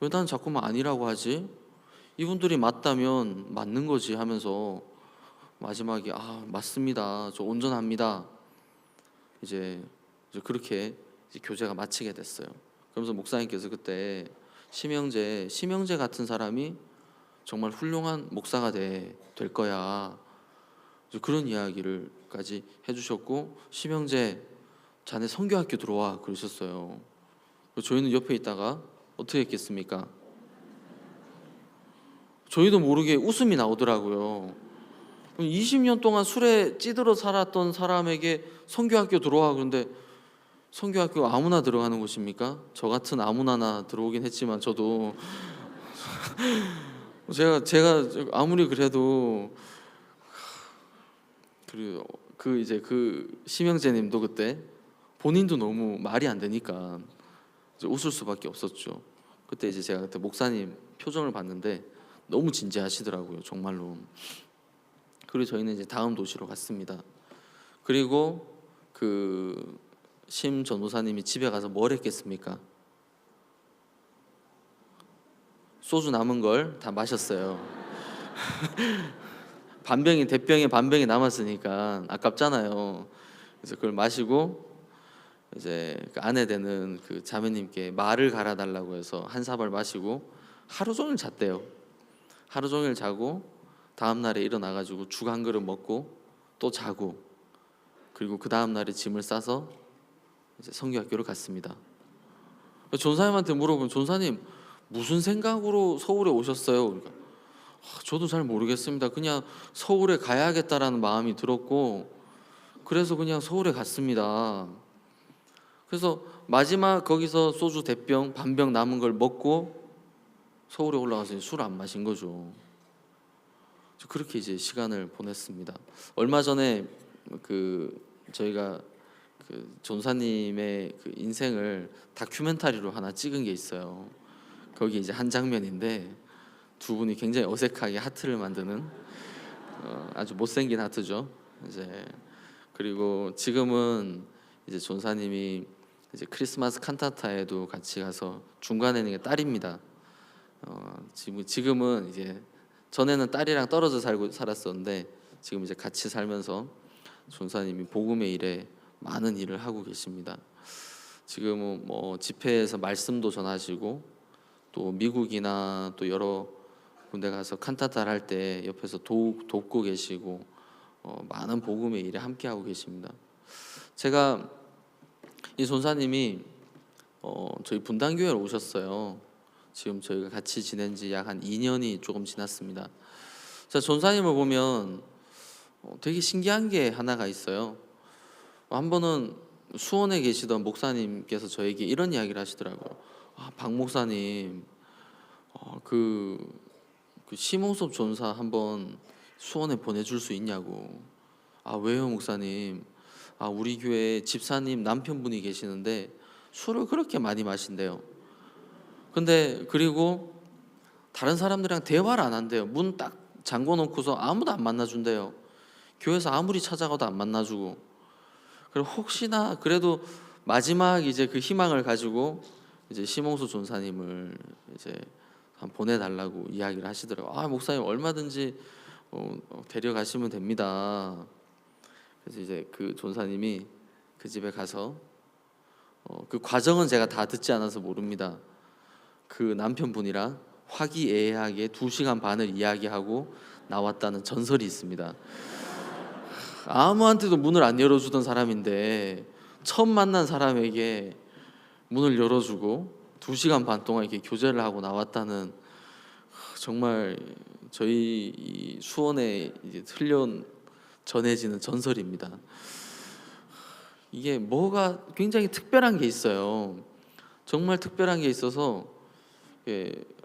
왜 나는 자꾸만 아니라고 하지? 이분들이 맞다면 맞는 거지 하면서 마지막에 맞습니다. 저 온전합니다. 이제 그렇게 이제 교제가 마치게 됐어요. 그러면서 목사님께서 그때 심형제 같은 사람이 정말 훌륭한 목사가 될 거야. 그런 이야기를까지 해주셨고, 심형제 자네 선교학교 들어와 그러셨어요. 저희는 옆에 있다가 어떻게 했겠습니까? 저희도 모르게 웃음이 나오더라고요. 20년 동안 술에 찌들어 살았던 사람에게 선교학교 들어와 그런데 선교학교 아무나 들어가는 곳입니까? 저 같은 아무나나 들어오긴 했지만 저도 제가 아무리 그래도 그 심형제님도 그때 본인도 너무 말이 안 되니까 웃을 수밖에 없었죠. 그때 이제 제가 그때 목사님 표정을 봤는데 너무 진지하시더라고요, 정말로. 그리고 저희는 이제 다음 도시로 갔습니다. 그리고 그 심 전도사님이 집에 가서 뭘 했겠습니까? 소주 남은 걸 다 마셨어요. 대병에 반병이 남았으니까 아깝잖아요. 그래서 그걸 마시고 이제 그 아내 되는 그 자매님께 말을 갈아달라고 해서 한 사발 마시고 하루 종일 잤대요. 하루 종일 자고 다음 날에 일어나가지고 죽 한 그릇 먹고 또 자고, 그리고 그 다음 날에 짐을 싸서 이제 성교학교를 갔습니다. 전사님한테 물어보면 전사님 무슨 생각으로 서울에 오셨어요? 그러니까 저도 잘 모르겠습니다. 그냥 서울에 가야겠다라는 마음이 들었고 그래서 그냥 서울에 갔습니다. 그래서 마지막 거기서 소주 대병 반병 남은 걸 먹고 서울에 올라가서 술 안 마신 거죠. 그렇게 이제 시간을 보냈습니다. 얼마 전에 저희가 전사님의 그 인생을 다큐멘터리로 하나 찍은 게 있어요. 거기 이제 한 장면인데 두 분이 굉장히 어색하게 하트를 만드는 아주 못생긴 하트죠. 이제 그리고 지금은 이제 전사님이 이제 크리스마스 칸타타에도 같이 가서 중간에 있는 게 딸입니다. 지금은 이제 전에는 딸이랑 떨어져 살았었는데 지금 이제 같이 살면서 전사님이 복음의 일에 많은 일을 하고 계십니다. 지금은 뭐 집회에서 말씀도 전하시고 또 미국이나 또 여러 군데 가서 칸타타를 할 때 옆에서 돕고 계시고 많은 복음의 일에 함께 하고 계십니다. 제가 이 전사님이 저희 분당교회에 오셨어요. 지금 저희가 같이 지낸 지 약 한 2년이 조금 지났습니다. 자, 전사님을 보면 되게 신기한 게 하나가 있어요. 한 번은 수원에 계시던 목사님께서 저에게 이런 이야기를 하시더라고요. 박 목사님, 그 심홍섭 전사 한번 수원에 보내줄 수 있냐고. 왜요 목사님? 우리 교회 집사님 남편분이 계시는데 술을 그렇게 많이 마신대요. 근데 그리고 다른 사람들이랑 대화를 안 한대요. 문 딱 잠궈 놓고서 아무도 안 만나준대요. 교회에서 아무리 찾아가도 안 만나주고. 그리고 혹시나 그래도 마지막 이제 그 희망을 가지고 이제 심홍수 전사님을 이제 한 보내달라고 이야기를 하시더라고요. 목사님 얼마든지 데려가시면 됩니다. 그래서 이제 그 전사님이 그 집에 가서 그 과정은 제가 다 듣지 않아서 모릅니다. 그 남편분이랑 화기애애하게 2시간 반을 이야기하고 나왔다는 전설이 있습니다. 아무한테도 문을 안 열어주던 사람인데 처음 만난 사람에게 문을 열어주고 2시간 반 동안 이렇게 교제를 하고 나왔다는, 정말 저희 이 수원에 이제 흘려 전해지는 전설입니다. 이게 뭐가 굉장히 특별한 게 있어요. 정말 특별한 게 있어서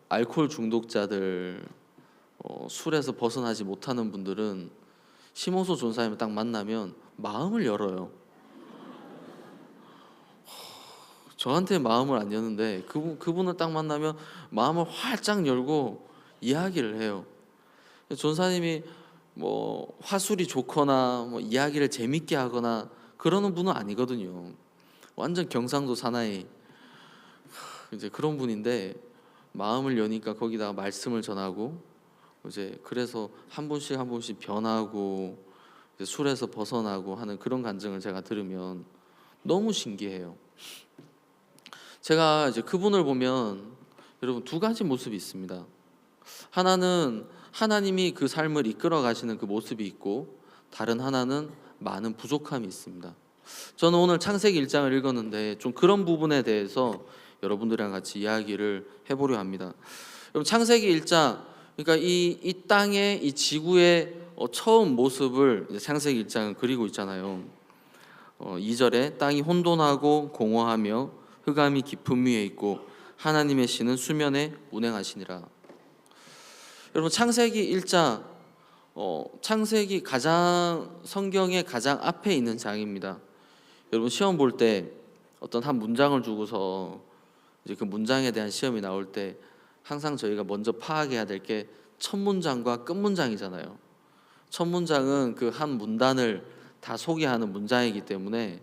알코올 중독자들, 술에서 벗어나지 못하는 분들은 심호소 전사님을 딱 만나면 마음을 열어요. 저한테 마음을 안 여는데 그분을 딱 만나면 마음을 활짝 열고 이야기를 해요. 전사님이 뭐 화술이 좋거나 뭐 이야기를 재밌게 하거나 그러는 분은 아니거든요. 완전 경상도 사나이 이제 그런 분인데 마음을 여니까 거기다가 말씀을 전하고 이제 그래서 한 분씩 변하고 이제 술에서 벗어나고 하는 그런 간증을 제가 들으면 너무 신기해요. 제가 이제 그분을 보면 여러분 2가지 모습이 있습니다. 하나는 하나님이 그 삶을 이끌어 가시는 그 모습이 있고, 다른 하나는 많은 부족함이 있습니다. 저는 오늘 창세기 1장을 읽었는데 좀 그런 부분에 대해서 여러분들이랑 같이 이야기를 해보려 합니다. 여러분 창세기 1장, 그러니까 이 땅의 이 지구의 처음 모습을 창세기 1장은 그리고 있잖아요. 2절에 땅이 혼돈하고 공허하며 흑암이 깊음 위에 있고 하나님의 신은 수면에 운행하시니라. 여러분 창세기 1장, 창세기 성경의 가장 앞에 있는 장입니다. 여러분 시험 볼 때 어떤 한 문장을 주고서 이제 그 문장에 대한 시험이 나올 때 항상 저희가 먼저 파악해야 될 게 첫 문장과 끝 문장이잖아요. 첫 문장은 그 한 문단을 다 소개하는 문장이기 때문에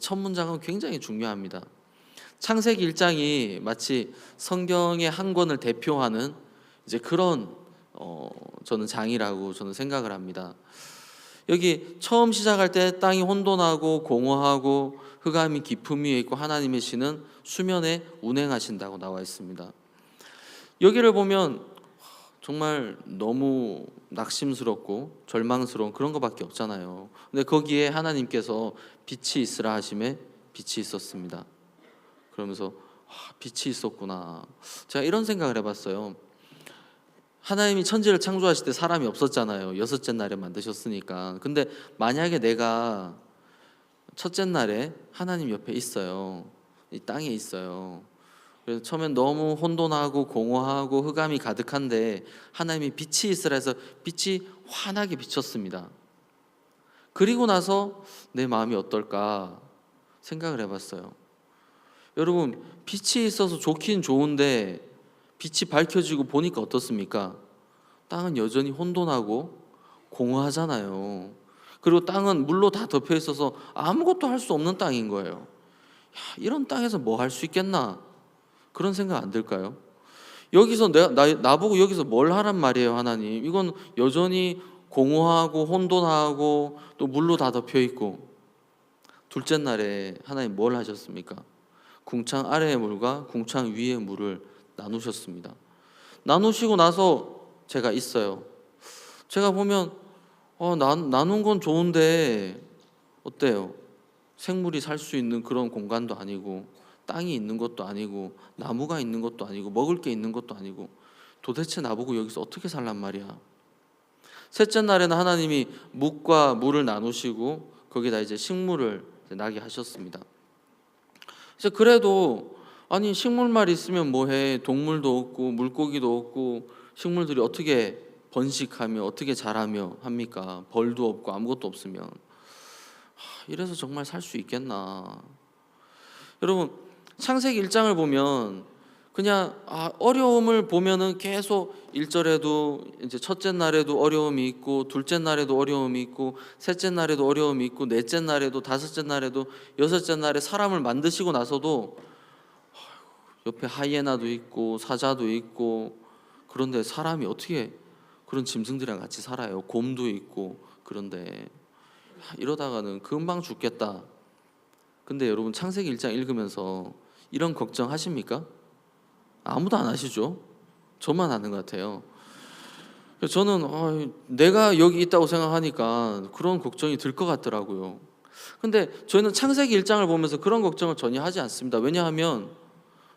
첫 문장은 굉장히 중요합니다. 창세기 1장이 마치 성경의 한 권을 대표하는 이제 그런 저는 장이라고 저는 생각을 합니다. 여기 처음 시작할 때 땅이 혼돈하고 공허하고 흑암이 깊음 위에 있고 하나님의 신은 수면에 운행하신다고 나와 있습니다. 여기를 보면 정말 너무 낙심스럽고 절망스러운 그런 것밖에 없잖아요. 근데 거기에 하나님께서 빛이 있으라 하심에 빛이 있었습니다. 그러면서 빛이 있었구나. 제가 이런 생각을 해봤어요. 하나님이 천지를 창조하실 때 사람이 없었잖아요. 여섯째 날에 만드셨으니까. 근데 만약에 내가 첫째 날에 하나님 옆에 있어요. 이 땅에 있어요. 그래서 처음엔 너무 혼돈하고 공허하고 흑암이 가득한데 하나님이 빛이 있으라 해서 빛이 환하게 비쳤습니다. 그리고 나서 내 마음이 어떨까 생각을 해봤어요. 여러분, 빛이 있어서 좋긴 좋은데 빛이 밝혀지고 보니까 어떻습니까? 땅은 여전히 혼돈하고 공허하잖아요. 그리고 땅은 물로 다 덮여 있어서 아무것도 할 수 없는 땅인 거예요. 야, 이런 땅에서 뭐 할 수 있겠나? 그런 생각 안 들까요? 여기서 나보고 여기서 뭘 하란 말이에요, 하나님. 이건 여전히 공허하고 혼돈하고 또 물로 다 덮여 있고. 둘째 날에 하나님 뭘 하셨습니까? 궁창 아래의 물과 궁창 위의 물을 나누셨습니다. 나누시고 나서 제가 있어요. 제가 보면 나눈 건 좋은데 어때요? 생물이 살 수 있는 그런 공간도 아니고 땅이 있는 것도 아니고 나무가 있는 것도 아니고 먹을 게 있는 것도 아니고 도대체 나보고 여기서 어떻게 살란 말이야. 셋째 날에는 하나님이 묵과 물을 나누시고 거기다 이제 식물을 나게 하셨습니다. 그래서 그래도 아니 식물만 있으면 뭐해. 동물도 없고 물고기도 없고 식물들이 어떻게 번식하며 어떻게 자라며 합니까? 벌도 없고 아무것도 없으면. 이래서 정말 살 수 있겠나. 여러분, 창세기 1장을 보면 그냥 어려움을 보면은 계속 1절에도 이제 첫째 날에도 어려움이 있고 둘째 날에도 어려움이 있고 셋째 날에도 어려움이 있고 넷째 날에도 다섯째 날에도 여섯째 날에 사람을 만드시고 나서도 옆에 하이에나도 있고 사자도 있고 그런데 사람이 어떻게 그런 짐승들이랑 같이 살아요. 곰도 있고. 그런데 이러다가는 금방 죽겠다. 근데 여러분 창세기 1장 읽으면서 이런 걱정 하십니까? 아무도 안 하시죠? 저만 하는 것 같아요. 저는 내가 여기 있다고 생각하니까 그런 걱정이 들 것 같더라고요. 근데 저희는 창세기 1장을 보면서 그런 걱정을 전혀 하지 않습니다. 왜냐하면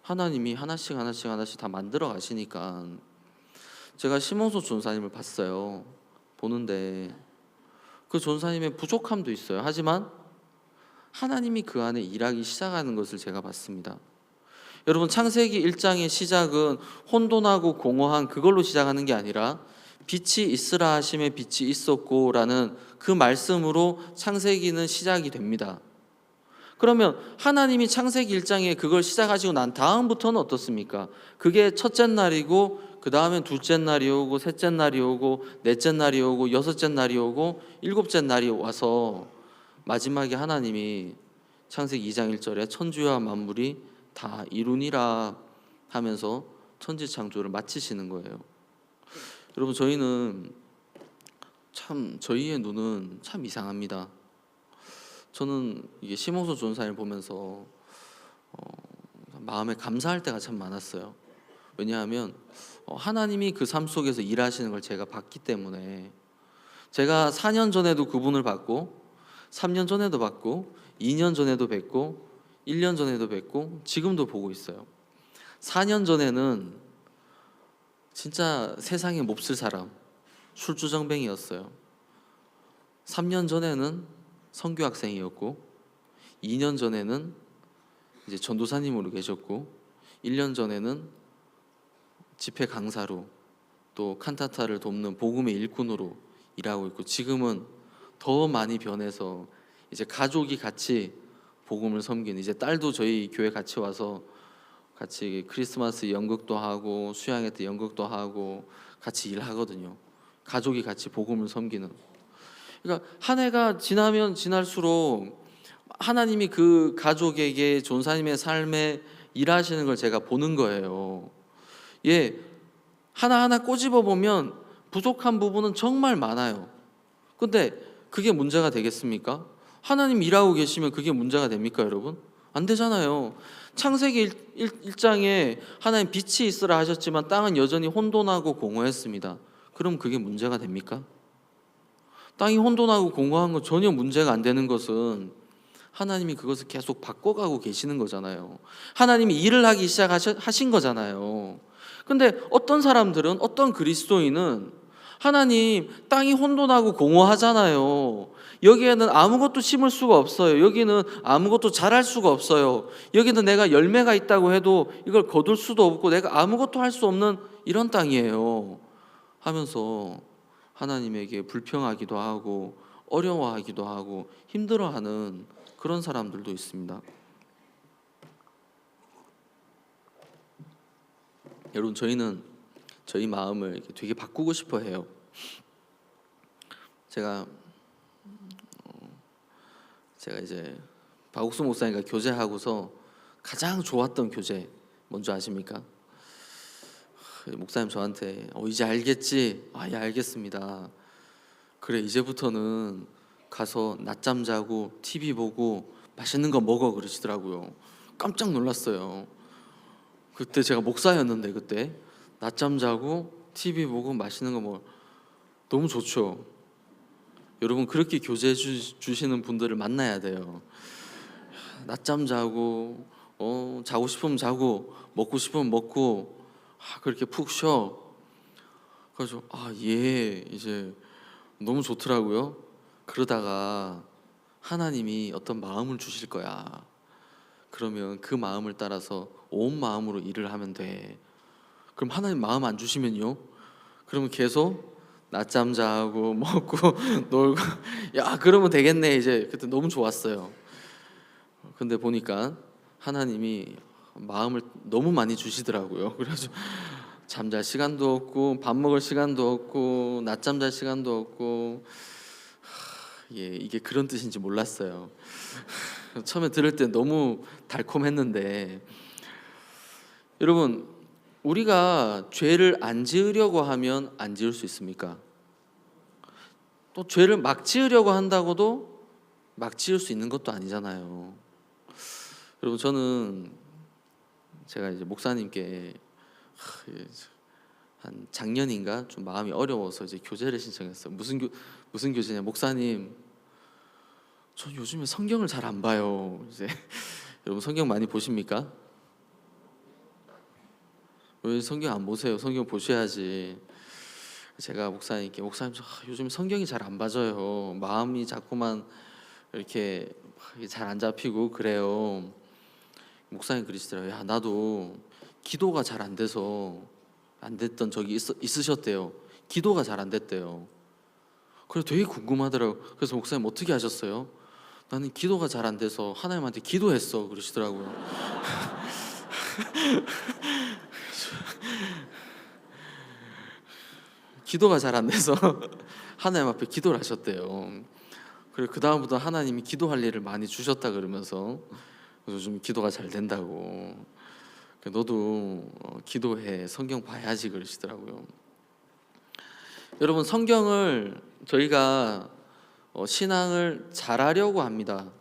하나님이 하나씩 다 만들어 가시니까. 제가 심호수 전사님을 봤어요. 보는데 그 전사님의 부족함도 있어요. 하지만 하나님이 그 안에 일하기 시작하는 것을 제가 봤습니다. 여러분, 창세기 1장의 시작은 혼돈하고 공허한 그걸로 시작하는 게 아니라 빛이 있으라 하심에 빛이 있었고 라는 그 말씀으로 창세기는 시작이 됩니다. 그러면 하나님이 창세기 1장에 그걸 시작하시고 난 다음부터는 어떻습니까? 그게 첫째 날이고 그 다음엔 둘째 날이 오고 셋째 날이 오고 넷째 날이 오고 여섯째 날이 오고 일곱째 날이 와서 마지막에 하나님이 창세기 2장 1절에 천지와 만물이 다 이루니라 하면서 천지 창조를 마치시는 거예요. 여러분, 저희의 눈은 참 이상합니다. 저는 이게 심호수 전사를 보면서 마음에 감사할 때가 참 많았어요. 왜냐하면 하나님이 그 삶 속에서 일하시는 걸 제가 봤기 때문에. 제가 4년 전에도 그분을 봤고 3년 전에도 봤고 2년 전에도 뵙고 1년 전에도 뵙고 지금도 보고 있어요. 4년 전에는 진짜 세상에 몹쓸 사람, 술주정뱅이였어요. 3년 전에는 선교 학생이었고 2년 전에는 이제 전도사님으로 계셨고 1년 전에는 집회 강사로 또 칸타타를 돕는 복음의 일꾼으로 일하고 있고 지금은 더 많이 변해서 이제 가족이 같이 복음을 섬기는, 이제 딸도 저희 교회 같이 와서 같이 크리스마스 연극도 하고 수양회 때 연극도 하고 같이 일하거든요. 가족이 같이 복음을 섬기는. 그러니까 한 해가 지나면 지날수록 하나님이 그 가족에게 전사님의 삶에 일하시는 걸 제가 보는 거예요. 하나하나 꼬집어 보면 부족한 부분은 정말 많아요. 근데 그게 문제가 되겠습니까? 하나님 일하고 계시면 그게 문제가 됩니까, 여러분? 안 되잖아요. 창세기 1장에 하나님 빛이 있으라 하셨지만 땅은 여전히 혼돈하고 공허했습니다. 그럼 그게 문제가 됩니까? 땅이 혼돈하고 공허한 건 전혀 문제가 안 되는 것은 하나님이 그것을 계속 바꿔가고 계시는 거잖아요. 하나님이 일을 하기 시작하신 거잖아요. 근데 어떤 사람들은, 어떤 그리스도인은 하나님 땅이 혼돈하고 공허하잖아요. 여기에는 아무것도 심을 수가 없어요. 여기는 아무것도 자랄 수가 없어요. 여기는 내가 열매가 있다고 해도 이걸 거둘 수도 없고 내가 아무것도 할 수 없는 이런 땅이에요 하면서 하나님에게 불평하기도 하고 어려워하기도 하고 힘들어하는 그런 사람들도 있습니다. 여러분, 저희는 저희 마음을 이렇게 되게 바꾸고 싶어 해요. 제가 이제 박옥수 목사님과 교제하고서 가장 좋았던 교제 뭔지 아십니까? 목사님 저한테 이제 알겠지? 예, 알겠습니다. 그래, 이제부터는 가서 낮잠 자고 TV 보고 맛있는 거 먹어 그러시더라고요. 깜짝 놀랐어요. 그때 제가 목사였는데 그때 낮잠 자고 TV 보고 맛있는 거 먹어. 너무 좋죠. 여러분, 그렇게 교제해 주시는 분들을 만나야 돼요. 낮잠 자고 자고 싶으면 자고 먹고 싶으면 먹고 그렇게 푹 쉬어. 그래서 예, 이제 너무 좋더라고요. 그러다가 하나님이 어떤 마음을 주실 거야. 그러면 그 마음을 따라서 온 마음으로 일을 하면 돼. 그럼 하나님 마음 안 주시면요? 그러면 계속 낮잠 자고 먹고 놀고 그러면 되겠네. 이제 그때 너무 좋았어요. 근데 보니까 하나님이 마음을 너무 많이 주시더라고요. 그래서 잠잘 시간도 없고 밥 먹을 시간도 없고 낮잠 잘 시간도 없고 이게 그런 뜻인지 몰랐어요. 처음에 들을 때 너무 달콤했는데, 여러분, 우리가 죄를 안 지으려고 하면 안 지을 수 있습니까? 또 죄를 막 지으려고 한다고도 막 지을 수 있는 것도 아니잖아요. 여러분, 저는 제가 이제 목사님께 한 작년인가 좀 마음이 어려워서 이제 교제를 신청했어요. 무슨 교제냐? 목사님, 전 요즘에 성경을 잘 안 봐요. 이제 여러분, 성경 많이 보십니까? 왜 성경 안 보세요? 성경 보셔야지. 제가 목사님께, 목사님 저 요즘 성경이 잘 안 봐져요. 마음이 자꾸만 이렇게 잘 안 잡히고 그래요. 목사님 그러시더라고요. 나도 기도가 잘 안 돼서 안 됐던 적이 있으셨대요. 기도가 잘 안 됐대요. 그래서 되게 궁금하더라고요. 그래서 목사님 어떻게 하셨어요? 나는 기도가 잘 안 돼서 하나님한테 기도했어 그러시더라고요. 기도가 잘 안 돼서 하나님 앞에 기도를 하셨대요. 그리고 그 다음부터 하나님이 기도할 일을 많이 주셨다 그러면서 요즘 기도가 잘 된다고. 너도 기도해, 성경 봐야지 그러시더라고요. 여러분, 성경을 저희가 신앙을 잘하려고 합니다.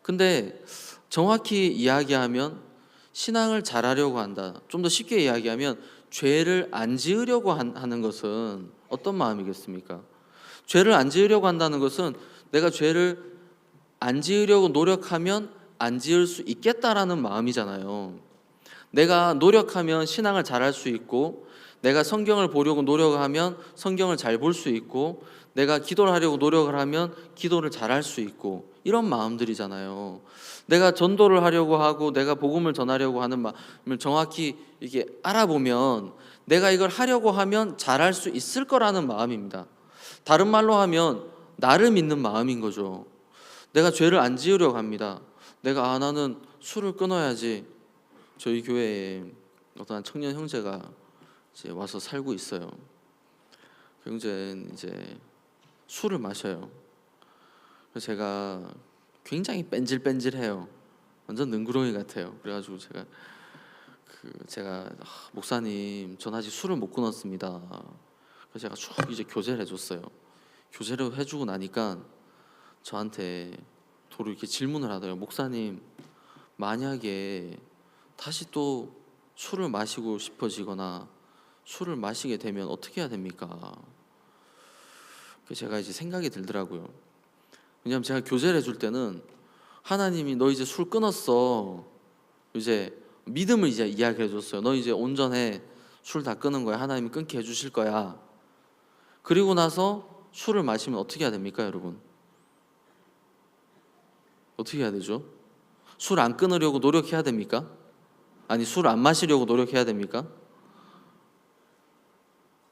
근데 정확히 이야기하면 신앙을 잘하려고 한다. 좀 더 쉽게 이야기하면 죄를 안 지으려고 하는 것은 어떤 마음이겠습니까? 죄를 안 지으려고 한다는 것은 내가 죄를 안 지으려고 노력하면 안 지을 수 있겠다라는 마음이잖아요. 내가 노력하면 신앙을 잘할 수 있고, 내가 성경을 보려고 노력하면 성경을 잘 볼 수 있고, 내가 기도를 하려고 노력을 하면 기도를 잘할 수 있고, 이런 마음들이잖아요. 내가 전도를 하려고 하고 내가 복음을 전하려고 하는 마음을 정확히 이렇게 알아보면 내가 이걸 하려고 하면 잘할 수 있을 거라는 마음입니다. 다른 말로 하면 나를 믿는 마음인 거죠. 내가 죄를 안 지으려고 합니다. 내가 나는 술을 끊어야지. 저희 교회에 어떤 청년 형제가 이제 와서 살고 있어요. 그 형제는 이제 술을 마셔요. 그래서 제가 굉장히 뺀질뺀질해요. 완전 능구렁이 같아요. 그래가지고 제가 목사님, 전 아직 술을 못 끊었습니다. 그래서 제가 쭉 이제 교제를 해줬어요. 교제를 해주고 나니까 저한테 도로 이렇게 질문을 하더라고요. 목사님, 만약에 다시 또 술을 마시고 싶어지거나 술을 마시게 되면 어떻게 해야 됩니까? 제가 이제 생각이 들더라고요. 왜냐하면 제가 교제를 해줄 때는 하나님이 너 이제 술 끊었어, 이제 믿음을 이제 이야기해 줬어요. 너 이제 온전해, 술 다 끊은 거야, 하나님이 끊게 해주실 거야. 그리고 나서 술을 마시면 어떻게 해야 됩니까, 여러분? 어떻게 해야 되죠? 술 안 끊으려고 노력해야 됩니까? 아니, 술 안 마시려고 노력해야 됩니까?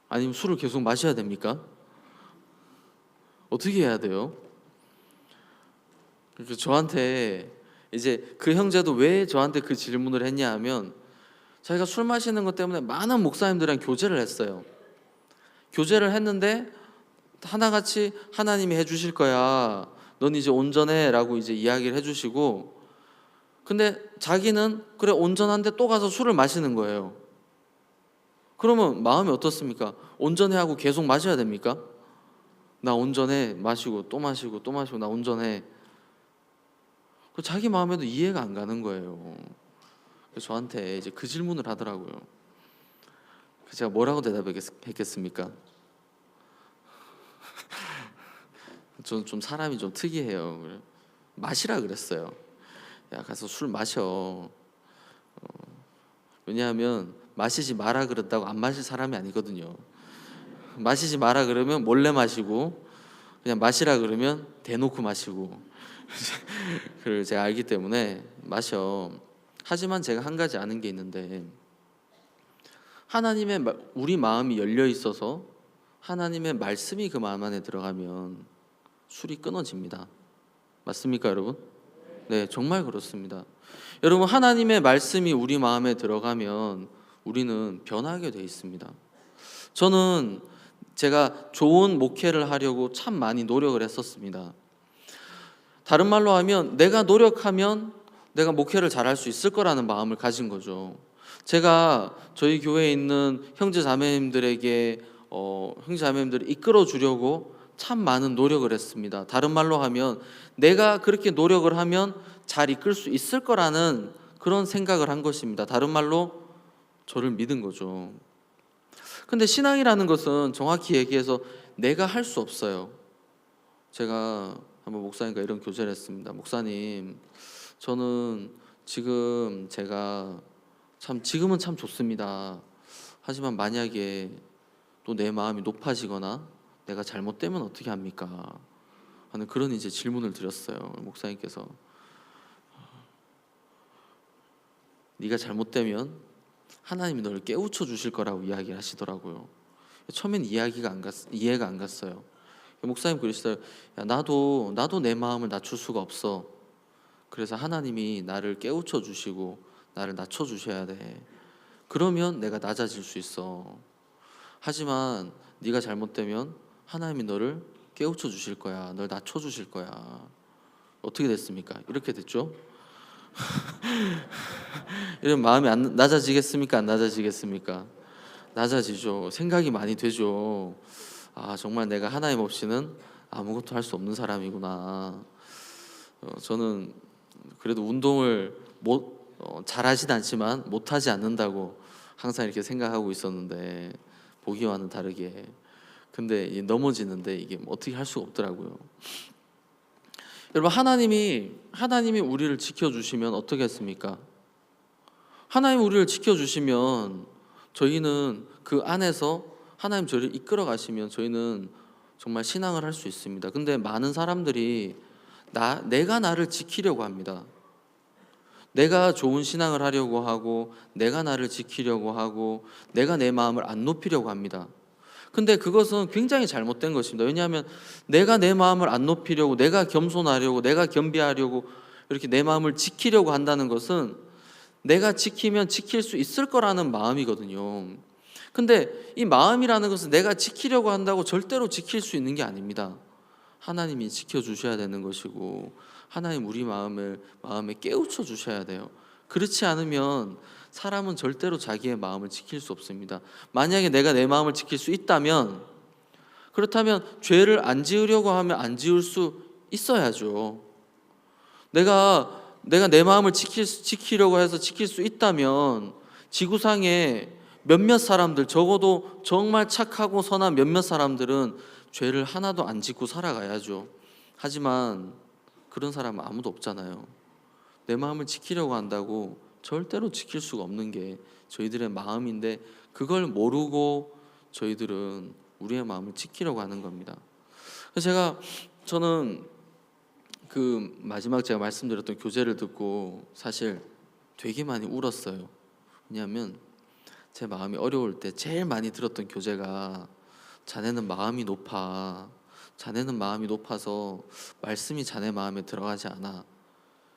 아니면 술을 계속 마셔야 됩니까? 어떻게 해야 돼요? 그래서 저한테 이제 그 형제도 왜 저한테 그 질문을 했냐 하면, 자기가 술 마시는 것 때문에 많은 목사님들이랑 교제를 했어요. 교제를 했는데 하나같이 하나님이 해주실 거야, 넌 이제 온전해 라고 이제 이야기를 해주시고, 근데 자기는 그래 온전한데 또 가서 술을 마시는 거예요. 그러면 마음이 어떻습니까? 온전해 하고 계속 마셔야 됩니까? 나 온전해, 마시고 또 마시고 또 마시고, 나 온전해. 자기 마음에도 이해가 안 가는 거예요. 그래서 저한테 이제 그 질문을 하더라고요. 그래서 제가 뭐라고 대답했겠습니까? 저는 좀 사람이 좀 특이해요. 마시라 그랬어요. 야, 가서 술 마셔. 왜냐하면 마시지 마라 그랬다고 안 마실 사람이 아니거든요. 마시지 마라 그러면 몰래 마시고, 그냥 마시라 그러면 대놓고 마시고. 그걸 제가 알기 때문에 마셔. 하지만 제가 한 가지 아는 게 있는데, 하나님의 우리 마음이 열려 있어서 하나님의 말씀이 그 마음 안에 들어가면 술이 끊어집니다. 맞습니까, 여러분? 네, 정말 그렇습니다. 여러분, 하나님의 말씀이 우리 마음에 들어가면 우리는 변하게 돼 있습니다. 저는 제가 좋은 목회를 하려고 참 많이 노력을 했었습니다. 다른 말로 하면 내가 노력하면 내가 목회를 잘할 수 있을 거라는 마음을 가진 거죠. 제가 저희 교회에 있는 형제 자매님들에게 형제 자매님들을 이끌어 주려고 참 많은 노력을 했습니다. 다른 말로 하면 내가 그렇게 노력을 하면 잘 이끌 수 있을 거라는 그런 생각을 한 것입니다. 다른 말로 저를 믿은 거죠. 근데 신앙이라는 것은 정확히 얘기해서 내가 할 수 없어요. 제가 한번 목사님과 이런 교제를 했습니다. 목사님, 저는 지금 제가 지금은 참 좋습니다. 하지만 만약에 또 내 마음이 높아지거나 내가 잘못되면 어떻게 합니까? 하는 그런 이제 질문을 드렸어요. 목사님께서 네가 잘못되면 하나님이 너를 깨우쳐 주실 거라고 이야기를 하시더라고요. 처음엔 이해가 안 갔어요. 목사님 그러시더라고요. 야, 나도 내 마음을 낮출 수가 없어. 그래서 하나님이 나를 깨우쳐 주시고 나를 낮춰 주셔야 돼. 그러면 내가 낮아질 수 있어. 하지만 네가 잘못되면 하나님이 너를 깨우쳐 주실 거야. 널 낮춰 주실 거야. 어떻게 됐습니까? 이렇게 됐죠? 이런 마음이 안 낮아지겠습니까? 안 낮아지겠습니까? 낮아지죠. 생각이 많이 되죠. 아, 정말 내가 하나님 없이는 아무것도 할 수 없는 사람이구나. 저는 그래도 운동을 잘하진 않지만 못하지 않는다고 항상 이렇게 생각하고 있었는데, 보기와는 다르게. 근데 넘어지는데 이게 어떻게 할 수가 없더라고요. 여러분, 하나님이 우리를 지켜주시면 어떻게 했습니까? 하나님 우리를 지켜주시면 저희는 그 안에서 하나님 저희를 이끌어 가시면 저희는 정말 신앙을 할 수 있습니다. 근데 많은 사람들이 내가 나를 지키려고 합니다. 내가 좋은 신앙을 하려고 하고, 내가 나를 지키려고 하고, 내가 내 마음을 안 높이려고 합니다. 근데 그것은 굉장히 잘못된 것입니다. 왜냐하면 내가 내 마음을 안 높이려고, 내가 겸손하려고, 내가 겸비하려고 이렇게 내 마음을 지키려고 한다는 것은 내가 지키면 지킬 수 있을 거라는 마음이거든요. 근데 이 마음이라는 것은 내가 지키려고 한다고 절대로 지킬 수 있는 게 아닙니다. 하나님이 지켜주셔야 되는 것이고, 하나님 우리 마음에 깨우쳐 주셔야 돼요. 그렇지 않으면 사람은 절대로 자기의 마음을 지킬 수 없습니다. 만약에 내가 내 마음을 지킬 수 있다면, 그렇다면 죄를 안 지으려고 하면 안 지을 수 있어야죠. 내가 내가 내 마음을 지키려고 해서 지킬 수 있다면 지구상에 몇몇 사람들, 적어도 정말 착하고 선한 몇몇 사람들은 죄를 하나도 안 짓고 살아가야죠. 하지만 그런 사람은 아무도 없잖아요. 내 마음을 지키려고 한다고 절대로 지킬 수가 없는 게 저희들의 마음인데, 그걸 모르고 저희들은 우리의 마음을 지키려고 하는 겁니다. 그래서 저는 그 마지막 제가 말씀드렸던 교제를 듣고 사실 되게 많이 울었어요. 왜냐하면 제 마음이 어려울 때 제일 많이 들었던 교제가 자네는 마음이 높아. 자네는 마음이 높아서 말씀이 자네 마음에 들어가지 않아.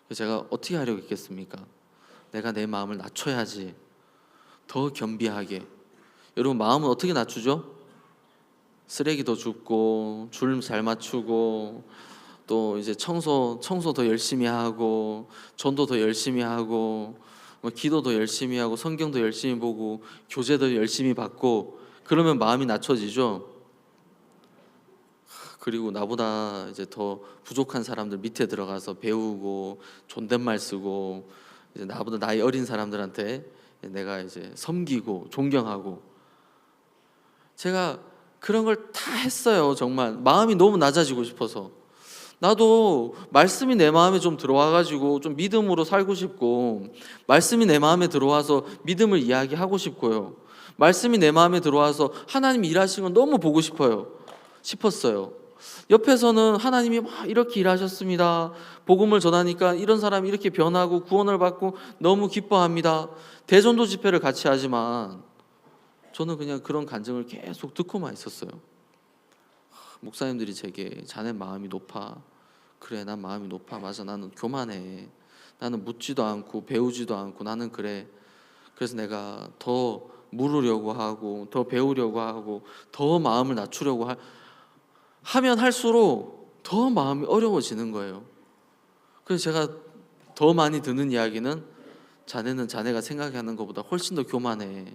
그래서 제가 어떻게 하려고 했겠습니까? 내가 내 마음을 낮춰야지. 더 겸비하게. 여러분, 마음은 어떻게 낮추죠? 쓰레기 더 줍고, 줄 잘 맞추고, 또 이제 청소 더 열심히 하고, 전도 더 열심히 하고, 기도 더 열심히 하고, 성경도 열심히 보고, 교제도 열심히 받고, 그러면 마음이 낮춰지죠. 그리고 나보다 이제 더 부족한 사람들 밑에 들어가서 배우고, 존댓말 쓰고, 이제 나보다 나이 어린 사람들한테 내가 이제 섬기고 존경하고, 제가 그런 걸 다 했어요. 정말 마음이 너무 낮아지고 싶어서. 나도 말씀이 내 마음에 좀 들어와가지고 좀 믿음으로 살고 싶고, 말씀이 내 마음에 들어와서 믿음을 이야기하고 싶고요, 말씀이 내 마음에 들어와서 하나님이 일하시는 건 너무 보고 싶었어요. 옆에서는 하나님이 막 이렇게 일하셨습니다, 복음을 전하니까 이런 사람이 이렇게 변하고 구원을 받고 너무 기뻐합니다, 대전도 집회를 같이 하지만 저는 그냥 그런 간증을 계속 듣고만 있었어요. 목사님들이 제게 자네 마음이 높아. 그래, 난 마음이 높아. 맞아, 나는 교만해. 나는 묻지도 않고 배우지도 않고 나는 그래. 그래서 내가 더 물으려고 하고 더 배우려고 하고 더 마음을 낮추려고 하면 할수록 더 마음이 어려워지는 거예요. 그래서 제가 더 많이 듣는 이야기는, 자네는 자네가 생각하는 것보다 훨씬 더 교만해.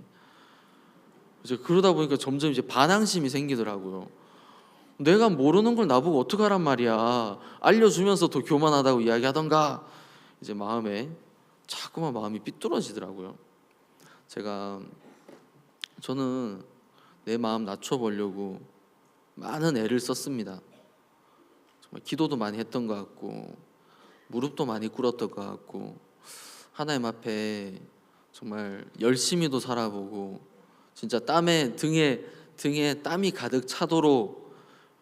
이제 그러다 보니까 점점 이제 반항심이 생기더라고요. 내가 모르는 걸 나보고 어떡하란 말이야. 알려주면서 더 교만하다고 이야기하던가. 이제 자꾸만 마음이 삐뚤어지더라고요. 저는 내 마음 낮춰보려고 많은 애를 썼습니다. 정말 기도도 많이 했던 것 같고, 무릎도 많이 꿇었던 것 같고, 하나님 앞에 정말 열심히도 살아보고, 진짜 등에 땀이 가득 차도록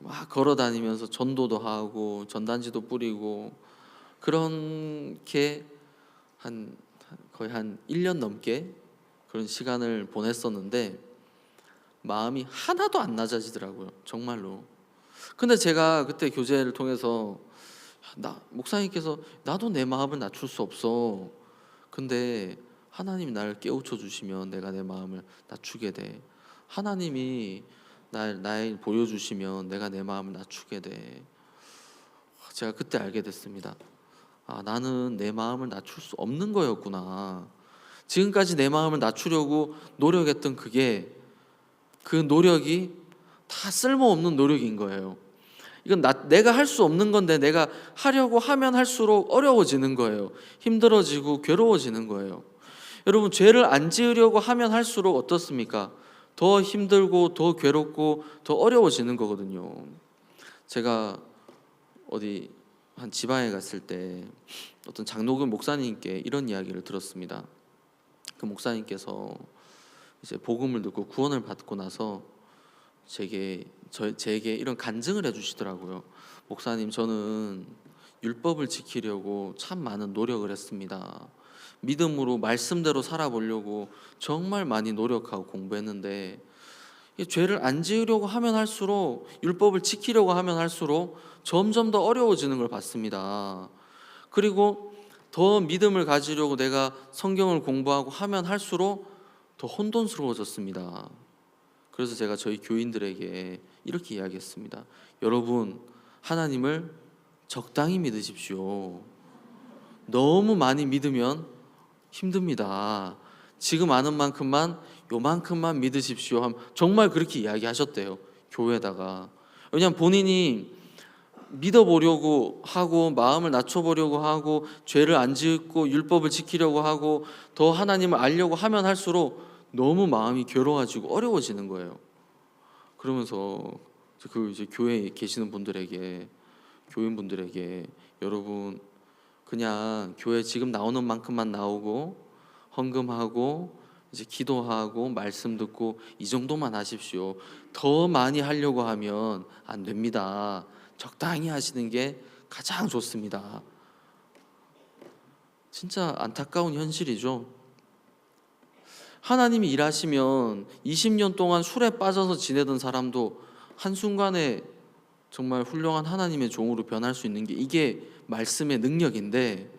막 걸어 다니면서 전도도 하고 전단지도 뿌리고, 그렇게 거의 한 1년 넘게 그런 시간을 보냈었는데 마음이 하나도 안 낮아지더라고요, 정말로. 근데 제가 그때 교제를 통해서 목사님께서 나도 내 마음을 낮출 수 없어. 근데 하나님이 나를 깨우쳐 주시면 내가 내 마음을 낮추게 돼. 하나님이 날 보여주시면 내가 내 마음을 낮추게 돼. 제가 그때 알게 됐습니다. 나는 내 마음을 낮출 수 없는 거였구나. 지금까지 내 마음을 낮추려고 노력했던 그 노력이 다 쓸모없는 노력인 거예요. 이건 내가 할 수 없는 건데 내가 하려고 하면 할수록 어려워지는 거예요. 힘들어지고 괴로워지는 거예요. 여러분, 죄를 안 지으려고 하면 할수록 어떻습니까? 더 힘들고 더 괴롭고 더 어려워지는 거거든요. 제가 어디 한 지방에 갔을 때 어떤 장로교 목사님께 이런 이야기를 들었습니다. 그 목사님께서 이제 복음을 듣고 구원을 받고 나서 제게 이런 간증을 해주시더라고요. 목사님, 저는 율법을 지키려고 참 많은 노력을 했습니다. 믿음으로 말씀대로 살아보려고 정말 많이 노력하고 공부했는데, 죄를 안 지으려고 하면 할수록, 율법을 지키려고 하면 할수록 점점 더 어려워지는 걸 봤습니다. 그리고 더 믿음을 가지려고 내가 성경을 공부하고 하면 할수록 더 혼돈스러워졌습니다. 그래서 제가 저희 교인들에게 이렇게 이야기했습니다. 여러분, 하나님을 적당히 믿으십시오. 너무 많이 믿으면 힘듭니다. 지금 아는 만큼만, 요만큼만 믿으십시오. 정말 그렇게 이야기하셨대요, 교회에다가. 왜냐하면 본인이 믿어보려고 하고 마음을 낮춰보려고 하고 죄를 안 짓고 율법을 지키려고 하고 더 하나님을 알려고 하면 할수록 너무 마음이 괴로워지고 어려워지는 거예요. 그러면서 그 이제 교회에 계시는 분들에게, 교인분들에게, 여러분 그냥 교회 지금 나오는 만큼만 나오고 헌금하고 이제 기도하고 말씀 듣고 이 정도만 하십시오. 더 많이 하려고 하면 안 됩니다. 적당히 하시는 게 가장 좋습니다. 진짜 안타까운 현실이죠. 하나님이 일하시면 20년 동안 술에 빠져서 지내던 사람도 한순간에 정말 훌륭한 하나님의 종으로 변할 수 있는 게 이게 말씀의 능력인데,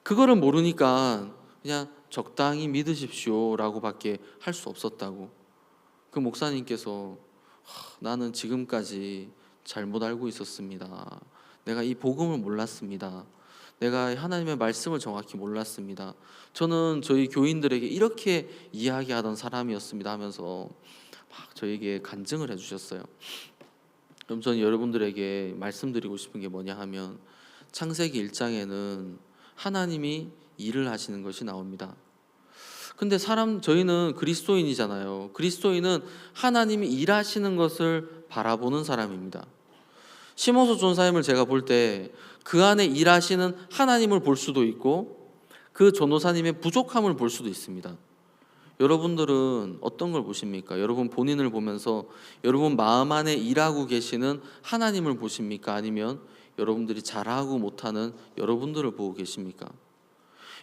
그거를 모르니까 그냥 적당히 믿으십시오 라고 밖에 할 수 없었다고. 그 목사님께서 나는 지금까지 잘못 알고 있었습니다. 내가 이 복음을 몰랐습니다. 내가 하나님의 말씀을 정확히 몰랐습니다. 저는 저희 교인들에게 이렇게 이야기하던 사람이었습니다 하면서 막 저에게 간증을 해주셨어요. 그럼 저는 여러분들에게 말씀드리고 싶은 게 뭐냐 하면, 창세기 1장에는 하나님이 일을 하시는 것이 나옵니다. 근데 저희는 그리스도인이잖아요. 그리스도인은 하나님이 일하시는 것을 바라보는 사람입니다. 심호소 전사님을 제가 볼 때 그 안에 일하시는 하나님을 볼 수도 있고 그 전도사님의 부족함을 볼 수도 있습니다. 여러분들은 어떤 걸 보십니까? 여러분 본인을 보면서 여러분 마음 안에 일하고 계시는 하나님을 보십니까? 아니면 여러분들이 잘하고 못하는 여러분들을 보고 계십니까?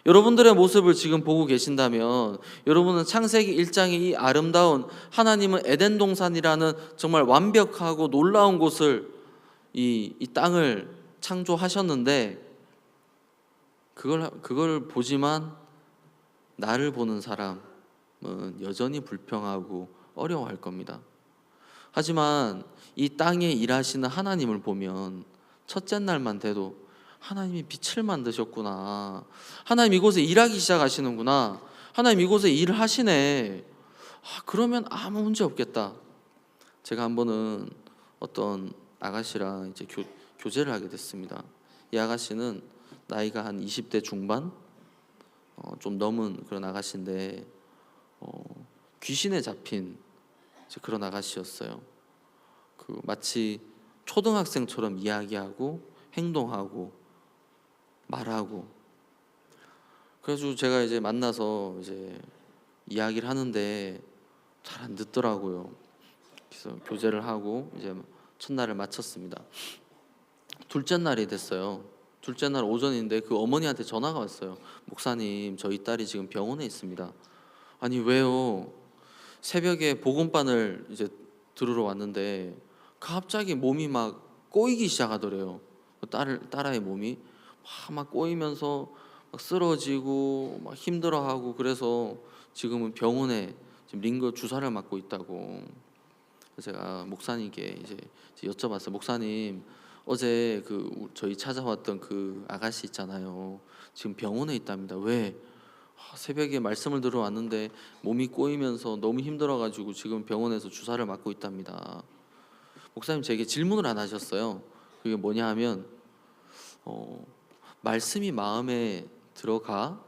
여러분들의 모습을 지금 보고 계신다면 여러분은 창세기 1장의 이 아름다운, 하나님은 에덴 동산이라는 정말 완벽하고 놀라운 곳을 이 땅을 창조하셨는데 그걸 보지만 나를 보는 사람은 여전히 불평하고 어려워할 겁니다. 하지만 이 땅에 일하시는 하나님을 보면 첫째 날만 돼도 하나님이 빛을 만드셨구나, 하나님 이곳에 일하기 시작하시는구나, 하나님 이곳에 일을 하시네, 그러면 아무 문제 없겠다. 제가 한 번은 어떤 아가씨랑 이제 교제를 하게 됐습니다. 이 아가씨는 나이가 한 20대 중반 좀 넘은 그런 아가씨인데 귀신에 잡힌 그런 아가씨였어요. 마치 초등학생처럼 이야기하고 행동하고 말하고. 그래가지고 제가 이제 만나서 이제 이야기를 하는데 잘 안 듣더라고요. 그래서 교제를 하고 이제 첫날을 마쳤습니다. 둘째 날이 됐어요. 둘째 날 오전인데 그 어머니한테 전화가 왔어요. 목사님, 저희 딸이 지금 병원에 있습니다. 아니 왜요? 새벽에 복음반을 이제 들으러 왔는데 갑자기 몸이 막 꼬이기 시작하더래요. 딸아이 몸이 막 꼬이면서 막 쓰러지고 막 힘들어하고, 그래서 지금은 병원에 지금 링거 주사를 맞고 있다고. 제가 목사님께 이제 여쭤봤어요. 목사님, 어제 저희 찾아왔던 그 아가씨 있잖아요. 지금 병원에 있답니다. 왜? 새벽에 말씀을 들어 왔는데 몸이 꼬이면서 너무 힘들어가지고 지금 병원에서 주사를 맞고 있답니다. 목사님 제게 질문을 안 하셨어요. 그게 뭐냐 하면 말씀이 마음에 들어가?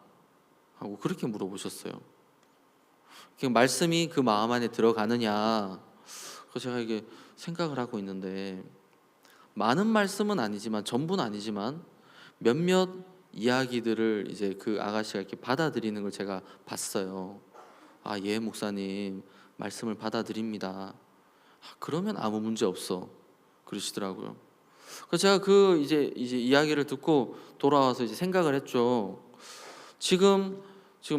하고 그렇게 물어보셨어요. 말씀이 그 마음 안에 들어가느냐? 그래서 제가 이게 생각을 하고 있는데, 많은 말씀은 아니지만, 전부는 아니지만 몇몇 이야기들을 이제 그 아가씨가 이렇게 받아들이는 걸 제가 봤어요. 예 목사님, 말씀을 받아들입니다. 그러면 아무 문제 없어, 그러시더라고요. 그래서 제가 이제 이야기를 듣고 돌아와서 이제 생각을 했죠. 지금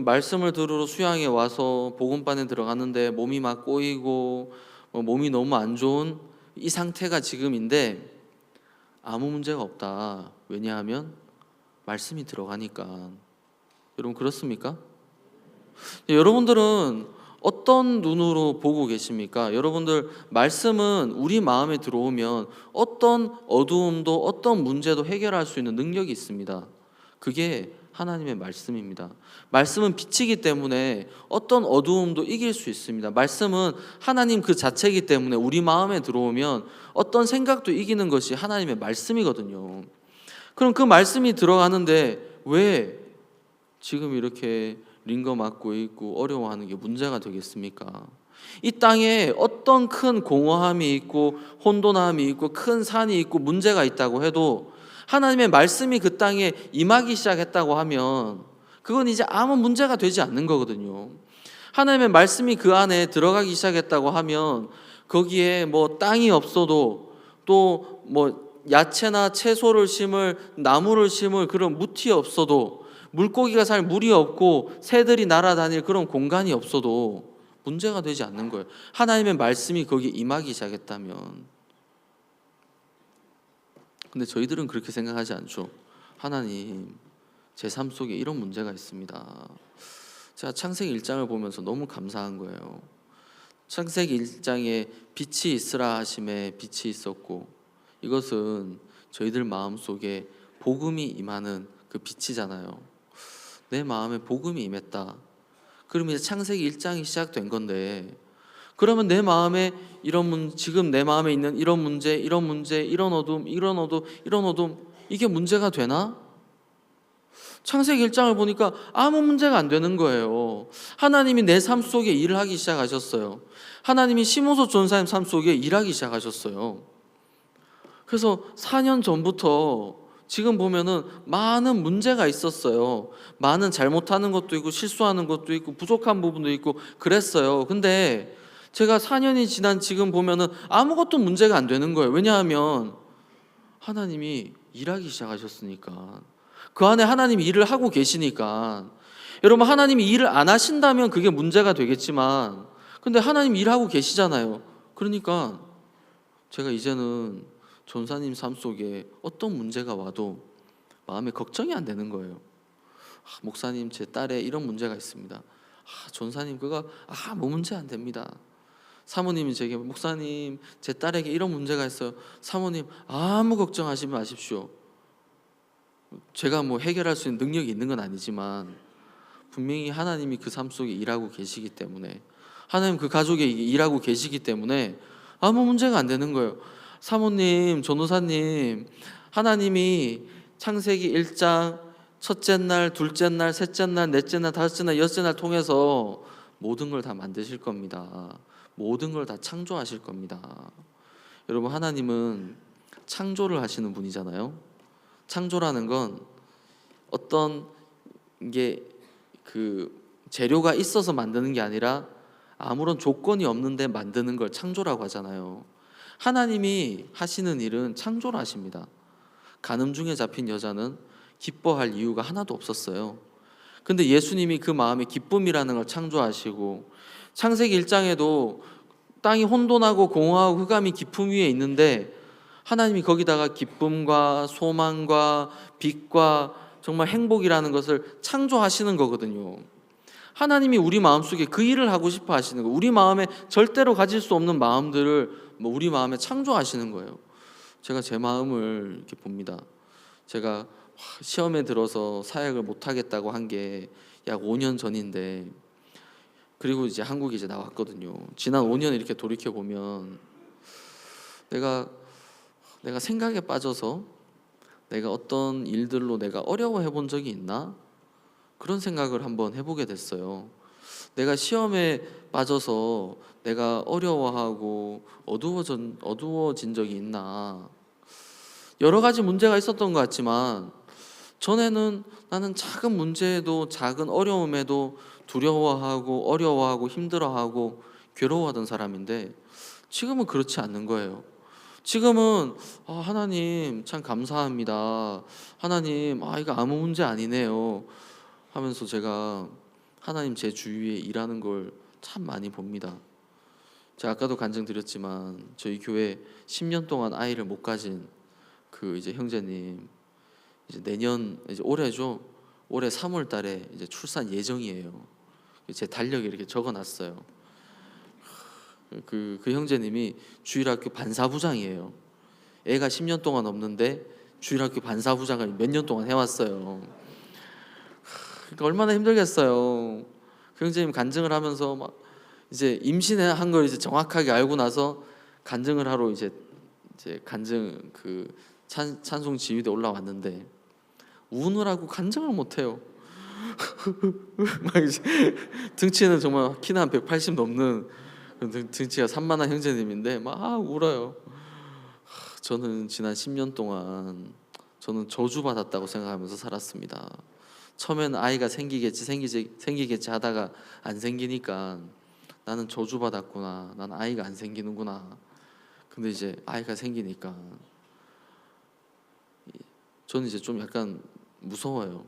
말씀을 들으러 수양에 와서 복음반에 들어갔는데 몸이 막 꼬이고 몸이 너무 안 좋은 이 상태가 지금인데 아무 문제가 없다. 왜냐하면 말씀이 들어가니까. 여러분 그렇습니까? 여러분들은 어떤 눈으로 보고 계십니까? 여러분들 말씀은 우리 마음에 들어오면 어떤 어두움도 어떤 문제도 해결할 수 있는 능력이 있습니다. 그게 하나님의 말씀입니다. 말씀은 빛이기 때문에 어떤 어두움도 이길 수 있습니다. 말씀은 하나님 그 자체이기 때문에 우리 마음에 들어오면 어떤 생각도 이기는 것이 하나님의 말씀이거든요. 그럼 그 말씀이 들어가는데 왜 지금 이렇게 링거 맞고 있고 어려워하는 게 문제가 되겠습니까? 이 땅에 어떤 큰 공허함이 있고 혼돈함이 있고 큰 산이 있고 문제가 있다고 해도 하나님의 말씀이 그 땅에 임하기 시작했다고 하면 그건 이제 아무 문제가 되지 않는 거거든요. 하나님의 말씀이 그 안에 들어가기 시작했다고 하면 거기에 뭐 땅이 없어도 또 뭐 야채나 채소를 심을 나무를 심을 그런 무티 없어도 물고기가 살 물이 없고 새들이 날아다닐 그런 공간이 없어도 문제가 되지 않는 거예요. 하나님의 말씀이 거기에 임하기 시작했다면. 근데 저희들은 그렇게 생각하지 않죠. 하나님, 제 삶 속에 이런 문제가 있습니다. 제가 창세기 1장을 보면서 너무 감사한 거예요. 창세기 1장에 빛이 있으라 하심에 빛이 있었고, 이것은 저희들 마음속에 복음이 임하는 그 빛이잖아요. 내 마음에 복음이 임했다. 그러면 이제 창세기 1장이 시작된 건데, 그러면 내 마음에 지금 내 마음에 있는 이런 문제, 이런 어둠, 이런 어둠, 이게 문제가 되나? 창세기 1장을 보니까 아무 문제가 안 되는 거예요. 하나님이 내 삶 속에 일을 하기 시작하셨어요. 하나님이 심호소 전사님 삶 속에 일하기 시작하셨어요. 그래서 4년 전부터 지금 보면은 많은 문제가 있었어요. 많은 잘못하는 것도 있고 실수하는 것도 있고 부족한 부분도 있고 그랬어요. 근데 제가 4년이 지난 지금 보면은 아무것도 문제가 안 되는 거예요. 왜냐하면 하나님이 일하기 시작하셨으니까. 그 안에 하나님이 일을 하고 계시니까. 여러분, 하나님이 일을 안 하신다면 그게 문제가 되겠지만, 근데 하나님이 일하고 계시잖아요. 그러니까 제가 이제는 전사님 삶 속에 어떤 문제가 와도 마음에 걱정이 안 되는 거예요. 목사님, 제 딸에 이런 문제가 있습니다. 전사님, 그거 아무 문제 안 됩니다. 사모님이 제게, 목사님, 제 딸에게 이런 문제가 있어요. 사모님, 아무 걱정하지 마십시오. 제가 뭐 해결할 수 있는 능력이 있는 건 아니지만 분명히 하나님이 그 삶 속에 일하고 계시기 때문에, 하나님 그 가족에 일하고 계시기 때문에 아무 문제가 안 되는 거예요. 사모님, 전도사님, 하나님이 창세기 1장 첫째 날, 둘째 날, 셋째 날, 넷째 날, 다섯째 날, 여섯째 날 통해서 모든 걸 다 만드실 겁니다. 모든 걸 다 창조하실 겁니다. 여러분, 하나님은 창조를 하시는 분이잖아요. 창조라는 건 어떤 게 그 재료가 있어서 만드는 게 아니라 아무런 조건이 없는데 만드는 걸 창조라고 하잖아요. 하나님이 하시는 일은 창조를 하십니다. 간음 중에 잡힌 여자는 기뻐할 이유가 하나도 없었어요. 근데 예수님이 그 마음에 기쁨이라는 걸 창조하시고, 창세기 1장에도 땅이 혼돈하고 공허하고 흑암이 깊음 위에 있는데 하나님이 거기다가 기쁨과 소망과 빛과 정말 행복이라는 것을 창조하시는 거거든요. 하나님이 우리 마음속에 그 일을 하고 싶어 하시는 거예요. 우리 마음에 절대로 가질 수 없는 마음들을 우리 마음에 창조하시는 거예요. 제가 제 마음을 이렇게 봅니다. 제가 시험에 들어서 사역을 못 하겠다고 한 게 약 5년 전인데, 그리고 이제 한국에 이제 나왔거든요. 지난 5년 이렇게 돌이켜 보면 내가 생각에 빠져서 내가 어떤 일들로 내가 어려워해 본 적이 있나? 그런 생각을 한번 해보게 됐어요. 내가 시험에 빠져서 내가 어려워하고 어두워진 적이 있나? 여러 가지 문제가 있었던 것 같지만 전에는 나는 작은 문제에도 작은 어려움에도 두려워하고 어려워하고 힘들어하고 괴로워하던 사람인데 지금은 그렇지 않는 거예요. 지금은 하나님 참 감사합니다. 하나님 이거 아무 문제 아니네요 하면서 제가 하나님 제 주위에 일하는 걸 참 많이 봅니다. 제가 아까도 간증드렸지만 저희 교회 10년 동안 아이를 못 가진 그 이제 형제님, 이제 내년 이제 올해죠. 올해 3월 달에 이제 출산 예정이에요. 제 달력에 이렇게 적어놨어요. 그 형제님이 주일학교 반사부장이에요. 애가 10년 동안 없는데 주일학교 반사부장을 몇 년 동안 해왔어요. 그러니까 얼마나 힘들겠어요. 그 형제님 간증을 하면서 막 이제 임신한 걸 이제 정확하게 알고 나서 간증을 하러 이제 간증 그 찬송 지휘대 올라왔는데 우느라고 간증을 못 해요. 막 이제 등치는 정말 키는 한 180 넘는 등치가 산만한 형제님인데 막 울어요. 저는 지난 10년 동안 저는 저주받았다고 생각하면서 살았습니다. 처음에는 아이가 생기겠지 하다가 안 생기니까 나는 저주받았구나. 난 아이가 안 생기는구나. 근데 이제 아이가 생기니까 저는 이제 좀 약간 무서워요.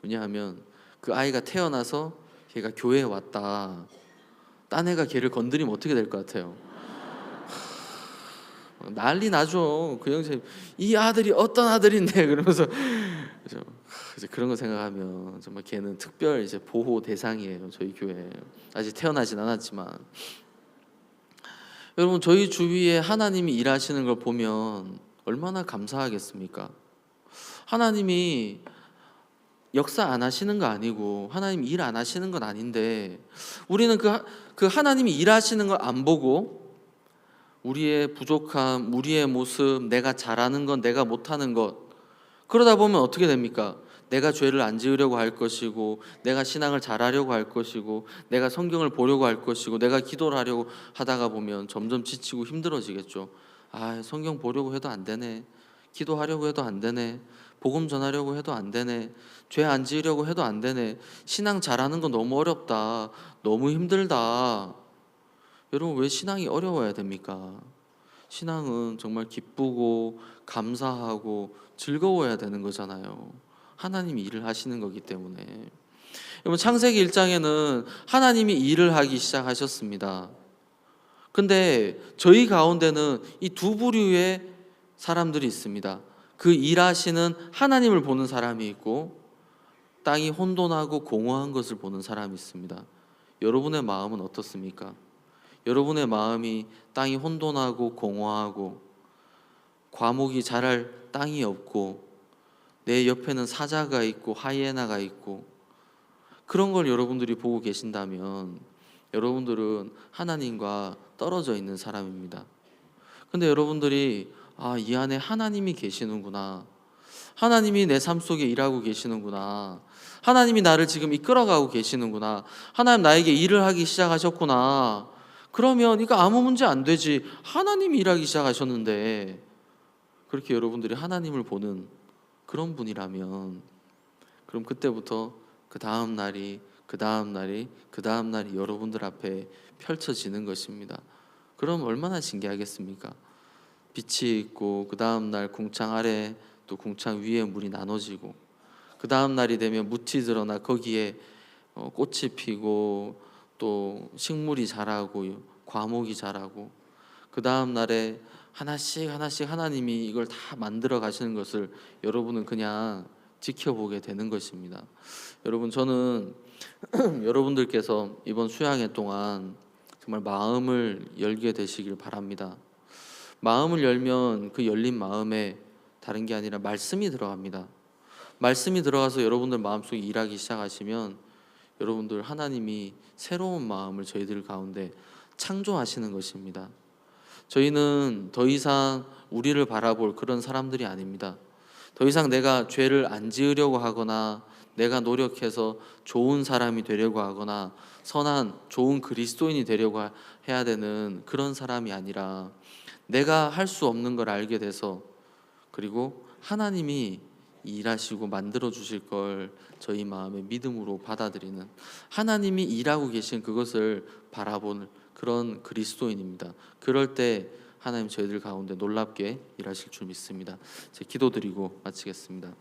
왜냐하면 그 아이가 태어나서 걔가 교회에 왔다. 딴 애가 걔를 건드리면 어떻게 될 것 같아요? 난리 나죠. 그 형제 이 아들이 어떤 아들인데 그러면서 이제 그런 거 생각하면 정말 걔는 특별 이제 보호 대상이에요. 저희 교회 아직 태어나진 않았지만 여러분 저희 주위에 하나님이 일하시는 걸 보면 얼마나 감사하겠습니까? 하나님이 역사 안 하시는 거 아니고 하나님 일 안 하시는 건 아닌데 우리는 그 하나님이 일하시는 걸 안 보고 우리의 부족함, 우리의 모습, 내가 잘하는 것, 내가 못하는 것 그러다 보면 어떻게 됩니까? 내가 죄를 안 지으려고 할 것이고 내가 신앙을 잘하려고 할 것이고 내가 성경을 보려고 할 것이고 내가 기도를 하려고 하다가 보면 점점 지치고 힘들어지겠죠. 아, 성경 보려고 해도 안 되네. 기도하려고 해도 안 되네. 복음 전하려고 해도 안 되네. 죄 안 지으려고 해도 안 되네. 신앙 잘하는 건 너무 어렵다. 너무 힘들다. 여러분 왜 신앙이 어려워야 됩니까? 신앙은 정말 기쁘고 감사하고 즐거워야 되는 거잖아요. 하나님이 일을 하시는 거기 때문에. 여러분 창세기 1장에는 하나님이 일을 하기 시작하셨습니다. 근데 저희 가운데는 이 두 부류의 사람들이 있습니다. 그 일하시는 하나님을 보는 사람이 있고 땅이 혼돈하고 공허한 것을 보는 사람이 있습니다. 여러분의 마음은 어떻습니까? 여러분의 마음이 땅이 혼돈하고 공허하고 과목이 자랄 땅이 없고 내 옆에는 사자가 있고 하이에나가 있고 그런 걸 여러분들이 보고 계신다면 여러분들은 하나님과 떨어져 있는 사람입니다. 근데 여러분들이 이 안에 하나님이 계시는구나. 하나님이 내 삶 속에 일하고 계시는구나. 하나님이 나를 지금 이끌어가고 계시는구나. 하나님 나에게 일을 하기 시작하셨구나. 그러면 이거 아무 문제 안 되지. 하나님이 일하기 시작하셨는데 그렇게 여러분들이 하나님을 보는 그런 분이라면 그럼 그때부터 그 다음 날이 여러분들 앞에 펼쳐지는 것입니다. 그럼 얼마나 신기하겠습니까? 빛이 있고 그 다음 날 궁창 아래 또 궁창 위에 물이 나눠지고 그 다음 날이 되면 묻이 드러나 거기에 꽃이 피고 또 식물이 자라고 과목이 자라고 그 다음 날에 하나씩 하나님이 이걸 다 만들어 가시는 것을 여러분은 그냥 지켜보게 되는 것입니다. 여러분 저는 여러분들께서 이번 수양회 동안 정말 마음을 열게 되시길 바랍니다. 마음을 열면 그 열린 마음에 다른 게 아니라 말씀이 들어갑니다. 말씀이 들어가서 여러분들 마음속에 일하기 시작하시면 여러분들 하나님이 새로운 마음을 저희들 가운데 창조하시는 것입니다. 저희는 더 이상 우리를 바라볼 그런 사람들이 아닙니다. 더 이상 내가 죄를 안 지으려고 하거나 내가 노력해서 좋은 사람이 되려고 하거나 선한 좋은 그리스도인이 되려고 해야 되는 그런 사람이 아니라 내가 할 수 없는 걸 알게 돼서 그리고 하나님이 일하시고 만들어 주실 걸 저희 마음의 믿음으로 받아들이는 하나님이 일하고 계신 그것을 바라보는 그런 그리스도인입니다. 그럴 때 하나님 저희들 가운데 놀랍게 일하실 줄 믿습니다. 제 기도드리고 마치겠습니다.